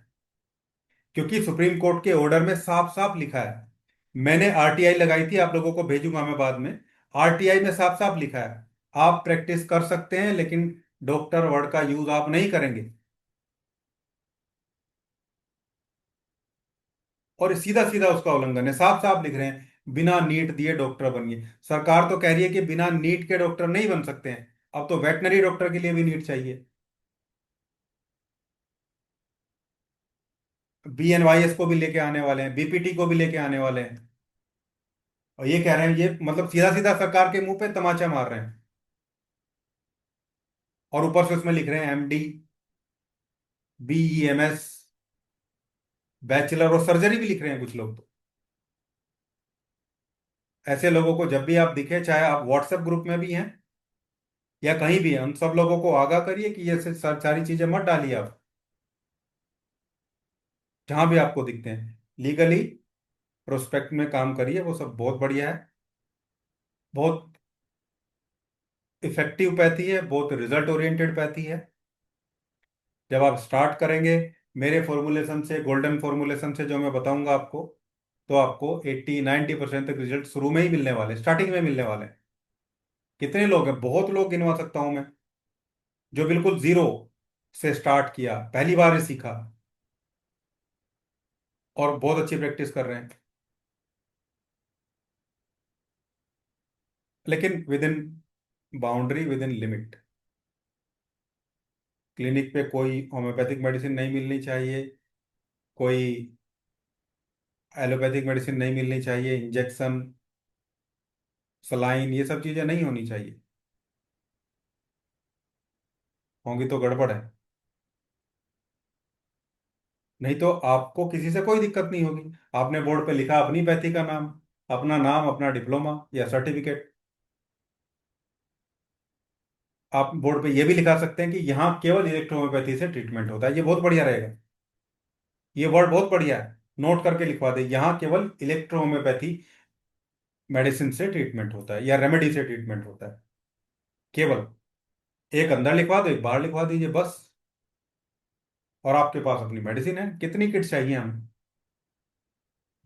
क्योंकि सुप्रीम कोर्ट के ऑर्डर में साफ साफ लिखा है। मैंने आरटीआई लगाई थी, आप लोगों को भेजूंगा मैं बाद में। आरटीआई में साफ साफ लिखा है, आप प्रैक्टिस कर सकते हैं, लेकिन डॉक्टर वर्ड का यूज आप नहीं करेंगे। और सीधा सीधा उसका उल्लंघन है, साफ साफ लिख रहे हैं बिना नीट दिए डॉक्टर बनिए। सरकार तो कह रही है कि बिना नीट के डॉक्टर नहीं बन सकते हैं, अब तो वेटनरी डॉक्टर के लिए भी नीट चाहिए। बीएनवाईएस को भी लेके आने वाले हैं, बीपीटी को भी लेके आने वाले हैं। और ये कह रहे हैं, ये मतलब सीधा सीधा सरकार के मुंह पे तमाचा मार रहे हैं। और ऊपर से उसमें लिख रहे हैं एमडी, बीईएमएस, बैचलर, और सर्जरी भी लिख रहे हैं कुछ लोग तो। ऐसे लोगों को जब भी आप दिखे, चाहे आप व्हाट्सएप ग्रुप में भी हैं या कहीं भी हैं, उन सब लोगों को आगाह करिए कि ये सारी चीजें मत डालिए आप, जहां भी आपको दिखते हैं लीगली। प्रोस्पेक्ट में काम करिए, वो सब बहुत बढ़िया है। बहुत इफेक्टिव पैथी है, बहुत रिजल्ट ओरिएंटेड पैथी है। जब आप स्टार्ट करेंगे मेरे फॉर्मुलेशन से, गोल्डन फॉर्मुलेशन से जो मैं बताऊंगा आपको, तो आपको 80-90% तक रिजल्ट शुरू में ही मिलने वाले, स्टार्टिंग में मिलने वाले हैं। कितने लोग हैं, बहुत लोग गिनवा सकता हूं मैं, जो बिल्कुल जीरो से स्टार्ट किया, पहली बार ही सीखा, और बहुत अच्छी प्रैक्टिस कर रहे हैं। लेकिन with in boundary, with in limit. Clinic पे कोई होम्योपैथिक मेडिसिन नहीं मिलनी चाहिए, कोई एलोपैथिक मेडिसिन नहीं मिलनी चाहिए, इंजेक्शन, सलाइन, ये सब चीजें नहीं होनी चाहिए। होंगी तो गड़बड़ है। नहीं तो आपको किसी से कोई दिक्कत नहीं होगी। आपने बोर्ड पे लिखा अपनी पैथी का नाम, अपना नाम, अपना डिप्लोमा या सर्टिफिकेट। आप बोर्ड पे ये भी लिखा सकते हैं कि यहाँ केवल इलेक्ट्रोहोम्योपैथी से ट्रीटमेंट होता है। ये बहुत बढ़िया रहेगा, ये वर्ड बहुत बढ़िया है। नोट करके लिखवा दे, यहाँ केवल इलेक्ट्रोहोम्योपैथी मेडिसिन से ट्रीटमेंट होता है या रेमेडी से ट्रीटमेंट होता है। केवल एक अंदर लिखवा दो, एक बाहर लिखवा दीजिए बस। और आपके पास अपनी मेडिसिन है। कितनी किट चाहिए हमें?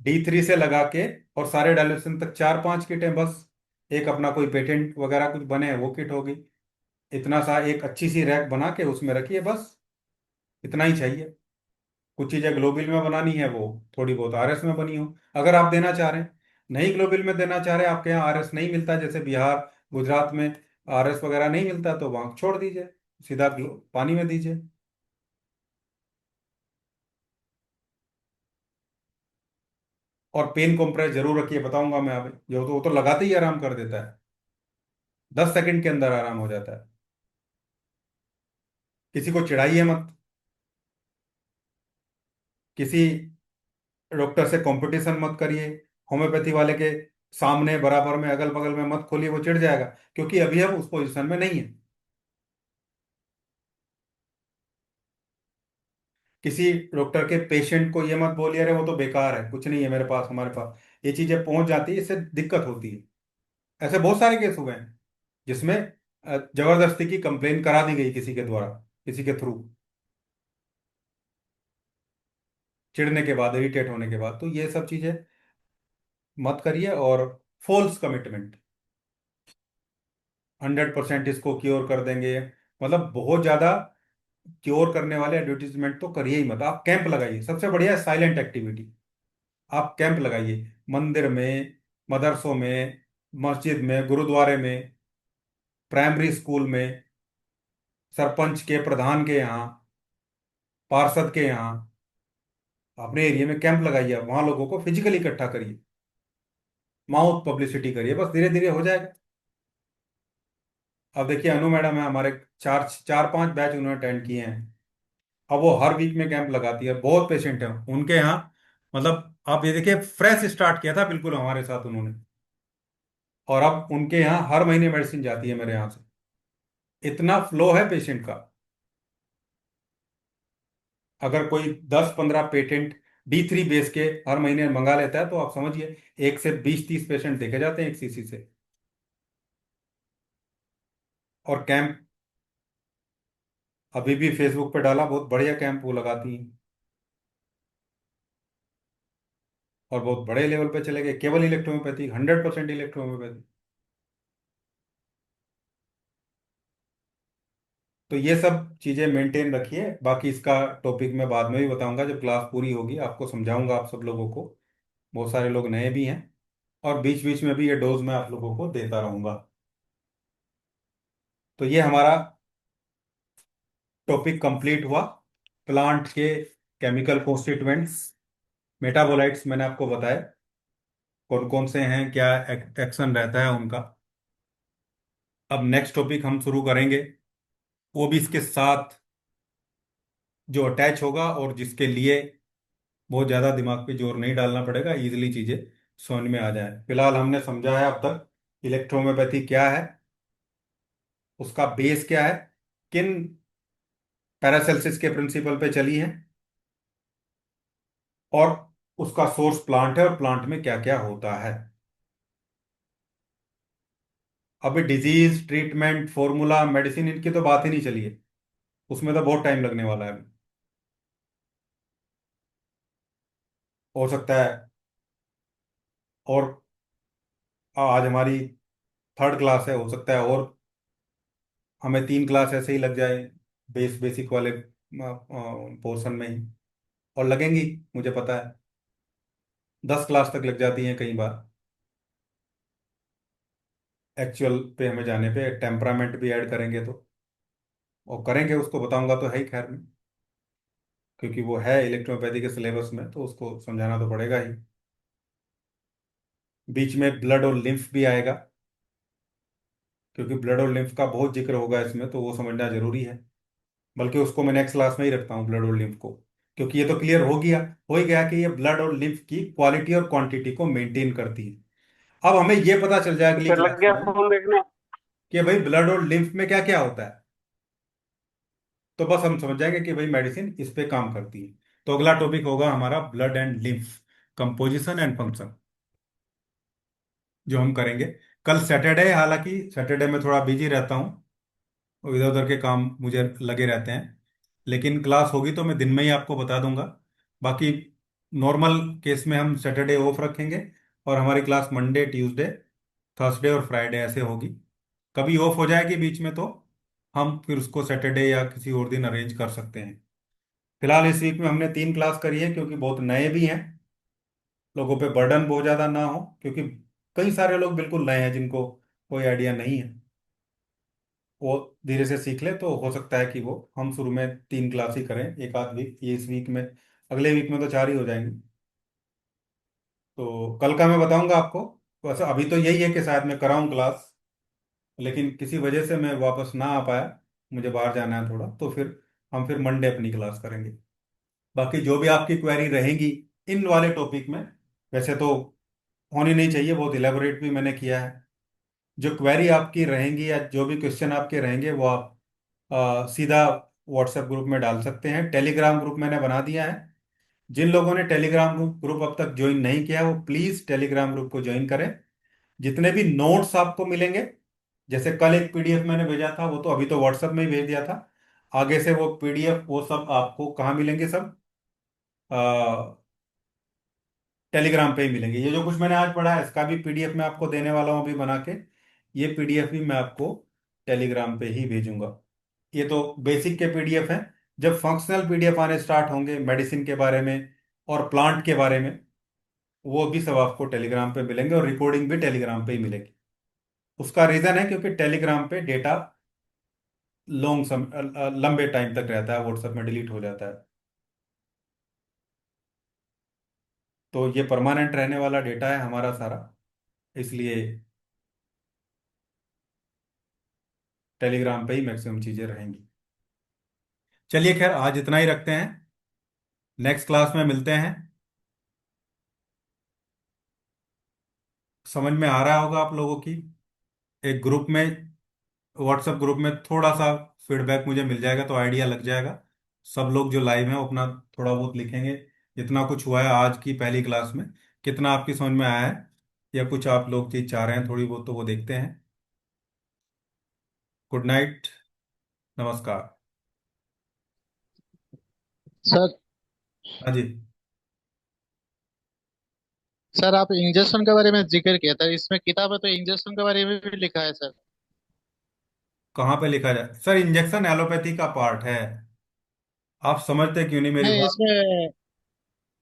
D3 से लगा के और सारे डायल्यूशन तक 4-5 किटें बस। एक अपना कोई पेटेंट वगैरह कुछ बने वो किट होगी। इतना सा एक अच्छी सी रैक बना के उसमें रखिए बस। इतना ही चाहिए। कुछ चीजें ग्लोबिल में बनानी है, वो थोड़ी बहुत RS में बनी हो, अगर आप देना चाह रहे हैं। नहीं ग्लोबिल में देना चाह रहे हैं, आपके यहाँ RS नहीं मिलता, जैसे बिहार गुजरात में RS वगैरह नहीं मिलता, तो वहां छोड़ दीजिए, सीधा पानी में दीजिए। और पेन कॉम्प्रेस जरूर रखिए, बताऊंगा मैं अभी। जो तो वो तो लगाते ही आराम कर देता है, 10 सेकंड के अंदर आराम हो जाता है। किसी को चिढ़ाइए मत, किसी डॉक्टर से कंपटीशन मत करिए। होम्योपैथी वाले के सामने बराबर में अगल बगल में मत खोलिए, वो चिढ़ जाएगा, क्योंकि अभी हम उस पोजीशन में नहीं है। किसी डॉक्टर के पेशेंट को ये मत बोलिए अरे वो तो बेकार है, कुछ नहीं है मेरे पास, हमारे पास ये चीजें पहुंच जाती है, इससे दिक्कत होती है। ऐसे बहुत सारे केस हुए हैं जिसमें जबरदस्ती की कंप्लेन करा दी गई किसी के द्वारा, किसी के थ्रू, चिढ़ने के बाद, इरिटेट होने के बाद। तो ये सब चीजें मत करिए। और फॉल्स कमिटमेंट, 100% इसको क्योर कर देंगे, मतलब बहुत ज्यादा क्योर करने वाले एडवर्टीजमेंट तो करिए ही मत। आप कैंप लगाइए, सबसे बढ़िया है साइलेंट एक्टिविटी। आप कैंप लगाइए, मंदिर में, मदरसों में, मस्जिद में, गुरुद्वारे में, प्राइमरी स्कूल में, सरपंच के, प्रधान के यहाँ, पार्षद के यहाँ, अपने एरिया में कैंप लगाइए। वहां लोगों को फिजिकली इकट्ठा करिए, माउथ पब्लिसिटी करिए, बस धीरे धीरे हो जाएगा। अब देखिए अनु मैडम है हमारे, 4-5 बैच उन्होंने अटेंड किए हैं। अब वो हर वीक में कैंप लगाती है, बहुत पेशेंट है उनके यहाँ। मतलब आप ये देखिए, फ्रेश स्टार्ट किया था बिल्कुल हमारे साथ उन्होंने, और अब उनके यहाँ हर महीने मेडिसिन जाती है मेरे यहाँ से। इतना फ्लो है पेशेंट का। अगर कोई 10-15 पेटेंट D3 बेस के हर महीने मंगा लेता है, तो आप समझिए 1 से 20-30 पेशेंट देखे जाते हैं एक CC से। और कैंप अभी भी फेसबुक पे डाला, बहुत बढ़िया कैंप वो लगाती हैं। और बहुत बड़े लेवल पे चले गए, केवल इलेक्ट्रोहोम्योपैथी, 100% इलेक्ट्रोहोम्योपैथी। तो ये सब चीजें मेंटेन रखिए। बाकी इसका टॉपिक मैं बाद में भी बताऊंगा, जब क्लास पूरी होगी आपको समझाऊंगा, आप सब लोगों को। बहुत सारे लोग नए भी हैं, और बीच बीच में भी ये डोज मैं आप लोगों को देता रहूंगा। तो ये हमारा टॉपिक कंप्लीट हुआ। प्लांट के केमिकल कॉन्स्टिट्यूएंट्स, मेटाबोलाइट्स मैंने आपको बताया कौन कौन से हैं, क्या एक्शन रहता है उनका। अब नेक्स्ट टॉपिक हम शुरू करेंगे, वो भी इसके साथ जो अटैच होगा, और जिसके लिए बहुत ज़्यादा दिमाग पे जोर नहीं डालना पड़ेगा, इजीली चीज़ें समझ में आ जाए। फिलहाल हमने समझा है अब तक इलेक्ट्रोहोम्योपैथी क्या है, उसका बेस क्या है, किन पैरासेल्सिस के प्रिंसिपल पे चली है, और उसका सोर्स प्लांट है और प्लांट में क्या क्या होता है। अभी डिजीज ट्रीटमेंट फॉर्मूला मेडिसिन इनकी तो बात ही नहीं चली है, उसमें तो बहुत टाइम लगने वाला है अभी। हो सकता है और आज हमारी थर्ड क्लास है, हो सकता है और हमें 3 क्लास ऐसे ही लग जाए बेसिक वाले पोर्शन में ही, और लगेंगी, मुझे पता है 10 क्लास तक लग जाती हैं कई बार। एक्चुअल पे हमें जाने पे टेम्परामेंट भी ऐड करेंगे तो, और करेंगे उसको बताऊंगा तो है ही खैर में, क्योंकि वो है इलेक्ट्रोपैथी के सिलेबस में तो उसको समझाना तो पड़ेगा ही। बीच में ब्लड और लिम्फ भी आएगा, क्योंकि ब्लड और लिम्फ का बहुत जिक्र होगा इसमें, तो वो समझना जरूरी है। बल्कि उसको मैं नेक्स्ट क्लास में ही रखता हूँ ब्लड और लिम्फ को, क्योंकि ये तो क्लियर हो ही गया कि ये ब्लड और लिम्फ की क्वालिटी और क्वांटिटी को मेंटेन करती है। अब हमें ये पता चल जाए अगली फिर लग क्लास गया में फोन देखने। कि भाई ब्लड और लिम्फ में क्या क्या होता है, तो बस हम समझ जाएंगे कि भाई मेडिसिन इस पे काम करती है। तो अगला टॉपिक होगा हमारा blood and lymph composition and function, जो हम करेंगे कल सैटरडे है। हालांकि सैटरडे में थोड़ा बिजी रहता हूँ, इधर उधर के काम मुझे लगे रहते हैं, लेकिन क्लास होगी तो मैं दिन में ही आपको बता दूंगा। बाकी नॉर्मल केस में हम सैटरडे ऑफ रखेंगे, और हमारी क्लास मंडे ट्यूसडे थर्सडे और फ्राइडे ऐसे होगी। कभी ऑफ हो जाएगी बीच में तो हम फिर उसको सैटरडे या किसी और दिन अरेंज कर सकते हैं। फिलहाल इस वीक में हमने 3 क्लास करी है, क्योंकि बहुत नए भी हैं, लोगों पे बर्डन बहुत ज़्यादा ना हो, क्योंकि कई सारे लोग बिल्कुल नए हैं जिनको कोई आइडिया नहीं है। वो धीरे से सीख ले तो हो सकता है कि वो हम शुरू में 3 क्लास ही करें एक आध वीक, ये इस वीक में, अगले वीक में तो 4 ही हो जाएंगे। तो कल का मैं बताऊंगा आपको। वैसे अभी तो यही है कि शायद मैं कराऊं क्लास, लेकिन किसी वजह से मैं वापस ना आ पाया, मुझे बाहर जाना है थोड़ा, तो फिर हम फिर मंडे अपनी क्लास करेंगे। बाकी जो भी आपकी क्वेरी रहेगी इन वाले टॉपिक में, वैसे तो होनी नहीं चाहिए, बहुत इलेबोरेट भी मैंने किया है। जो क्वेरी आपकी रहेंगी या जो भी क्वेश्चन आपके रहेंगे वो आप सीधा व्हाट्सएप ग्रुप में डाल सकते हैं। टेलीग्राम ग्रुप मैंने बना दिया है। जिन लोगों ने टेलीग्राम ग्रुप अब तक ज्वाइन नहीं किया वो प्लीज टेलीग्राम ग्रुप को ज्वाइन करें। जितने भी नोट्स आपको मिलेंगे, जैसे कल एक पीडीएफ मैंने भेजा था, वो तो अभी तो व्हाट्सएप में ही भेज दिया था। आगे से वो पीडीएफ वो सब आपको कहाँ मिलेंगे, सब टेलीग्राम पे ही मिलेंगे। ये जो कुछ मैंने आज पढ़ा है इसका भी पीडीएफ मैं आपको देने वाला हूँ अभी बना के। ये पीडीएफ भी मैं आपको टेलीग्राम पे ही भेजूंगा। ये तो बेसिक के पीडीएफ हैं। जब फंक्शनल पीडीएफ आने स्टार्ट होंगे मेडिसिन के बारे में और प्लांट के बारे में, वो भी सब आपको टेलीग्राम पे मिलेंगे, और रिकॉर्डिंग भी टेलीग्राम पे ही मिलेगी। उसका रीजन है क्योंकि टेलीग्राम पे डेटा लंबे टाइम तक रहता है, व्हाट्सएप में डिलीट हो जाता है। तो ये परमानेंट रहने वाला डेटा है हमारा सारा, इसलिए टेलीग्राम पे ही मैक्सिमम चीजें रहेंगी। चलिए खैर आज इतना ही रखते हैं, नेक्स्ट क्लास में मिलते हैं। समझ में आ रहा होगा आप लोगों की। एक ग्रुप में, व्हाट्सएप ग्रुप में थोड़ा सा फीडबैक मुझे मिल जाएगा तो आइडिया लग जाएगा। सब लोग जो लाइव हैं वो अपना थोड़ा बहुत लिखेंगे, जितना कुछ हुआ है आज की पहली क्लास में, कितना आपकी समझ में आया है, या कुछ आप लोग चीज चाह रहे हैं थोड़ी बहुत, तो वो देखते हैं। गुड नाइट, नमस्कार। सर हाँ जी। सर आप इंजेक्शन के बारे में जिक्र किया था, इसमें किताब है तो इंजेक्शन के बारे में भी लिखा है सर। कहाँ पे लिखा जाए सर, इंजेक्शन एलोपैथी का पार्ट है। आप समझते क्यों नहीं मेरी नहीं, बात। इसमें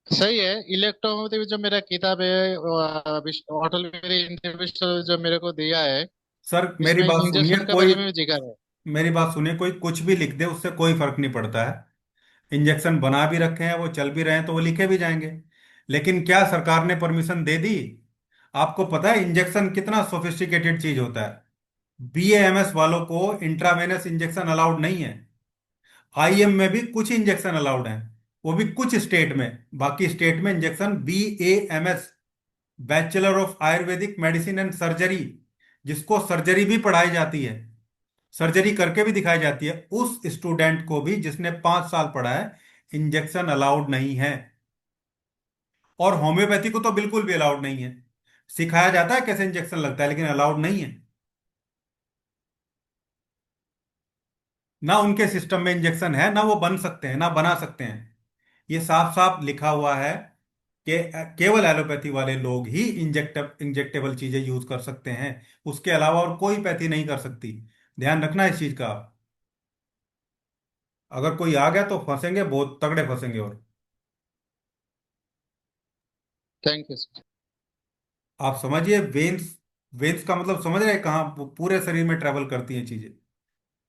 सही है। इलेक्ट्रोमेट्री जो मेरा किताब है अटल बिहारी इंटरनेशनल जो मेरे को दिया है, सर मेरी इसमें बात सुनिए, इंजेक्शन के कोई बारे में भी जिक्र है। मेरी बात सुनिए, कोई कुछ भी लिख दे उससे कोई फर्क नहीं पड़ता है। इंजेक्शन बना भी रखे हैं, वो चल भी रहे हैं, तो वो लिखे भी जाएंगे। लेकिन क्या सरकार ने परमिशन दे दी। आपको पता है इंजेक्शन कितना सोफिस्टिकेटेड चीज होता है। बीएएमएस वालों को इंट्रावेनस इंजेक्शन अलाउड नहीं है। आईएम में भी कुछ इंजेक्शन अलाउड हैं, वो भी कुछ स्टेट में। बाकी स्टेट में injection BAMS, bachelor of Ayurvedic medicine and surgery, जिसको सर्जरी भी पढ़ाई जाती है, सर्जरी करके भी दिखाई जाती है, उस स्टूडेंट को भी जिसने 5 साल पढ़ा है इंजेक्शन अलाउड नहीं है। और होम्योपैथी को तो बिल्कुल भी अलाउड नहीं है। सिखाया जाता है कैसे इंजेक्शन लगता है, लेकिन अलाउड नहीं है। ना उनके सिस्टम में इंजेक्शन है, ना वो बन सकते हैं, ना बना सकते हैं। ये साफ साफ लिखा हुआ है कि केवल एलोपैथी वाले लोग ही इंजेक्टेबल चीजें यूज कर सकते हैं। उसके अलावा और कोई पैथी नहीं कर सकती। ध्यान रखना इस चीज का। अगर कोई आ गया तो फंसेंगे, बहुत तगड़े फंसेंगे। और थैंक यू सर। आप समझिए, वेन्स, वेन्स का मतलब समझ रहे हैं कहाँ? पूरे शरीर में ट्रेवल करती हैं चीजें।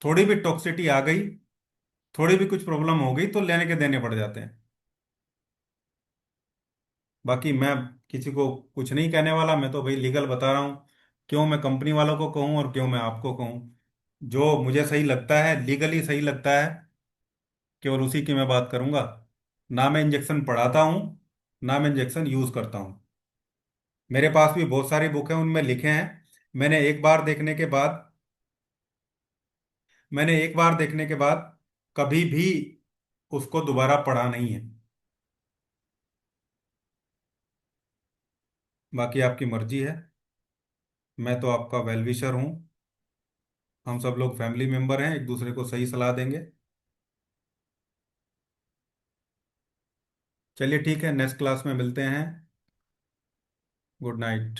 थोड़ी भी टॉक्सिटी आ गई, थोड़ी भी कुछ प्रॉब्लम हो गई, तो लेने के देने पड़ जाते हैं। बाकी मैं किसी को कुछ नहीं कहने वाला, मैं तो भाई लीगल बता रहा हूँ। क्यों मैं कंपनी वालों को कहूँ और क्यों मैं आपको कहूँ? जो मुझे सही लगता है, लीगली सही लगता है, केवल उसी की मैं बात करूंगा। ना मैं इंजेक्शन पढ़ाता हूँ, ना मैं इंजेक्शन यूज करता हूँ। मेरे पास भी बहुत सारी बुक हैं, उनमें लिखे हैं। मैंने एक बार देखने के बाद मैंने एक बार देखने के बाद कभी भी उसको दोबारा पढ़ा नहीं है। बाकी आपकी मर्जी है। मैं तो आपका वेल विशर हूँ। हम सब लोग फैमिली मेंबर हैं, एक दूसरे को सही सलाह देंगे। चलिए ठीक है, नेक्स्ट क्लास में मिलते हैं। Good night.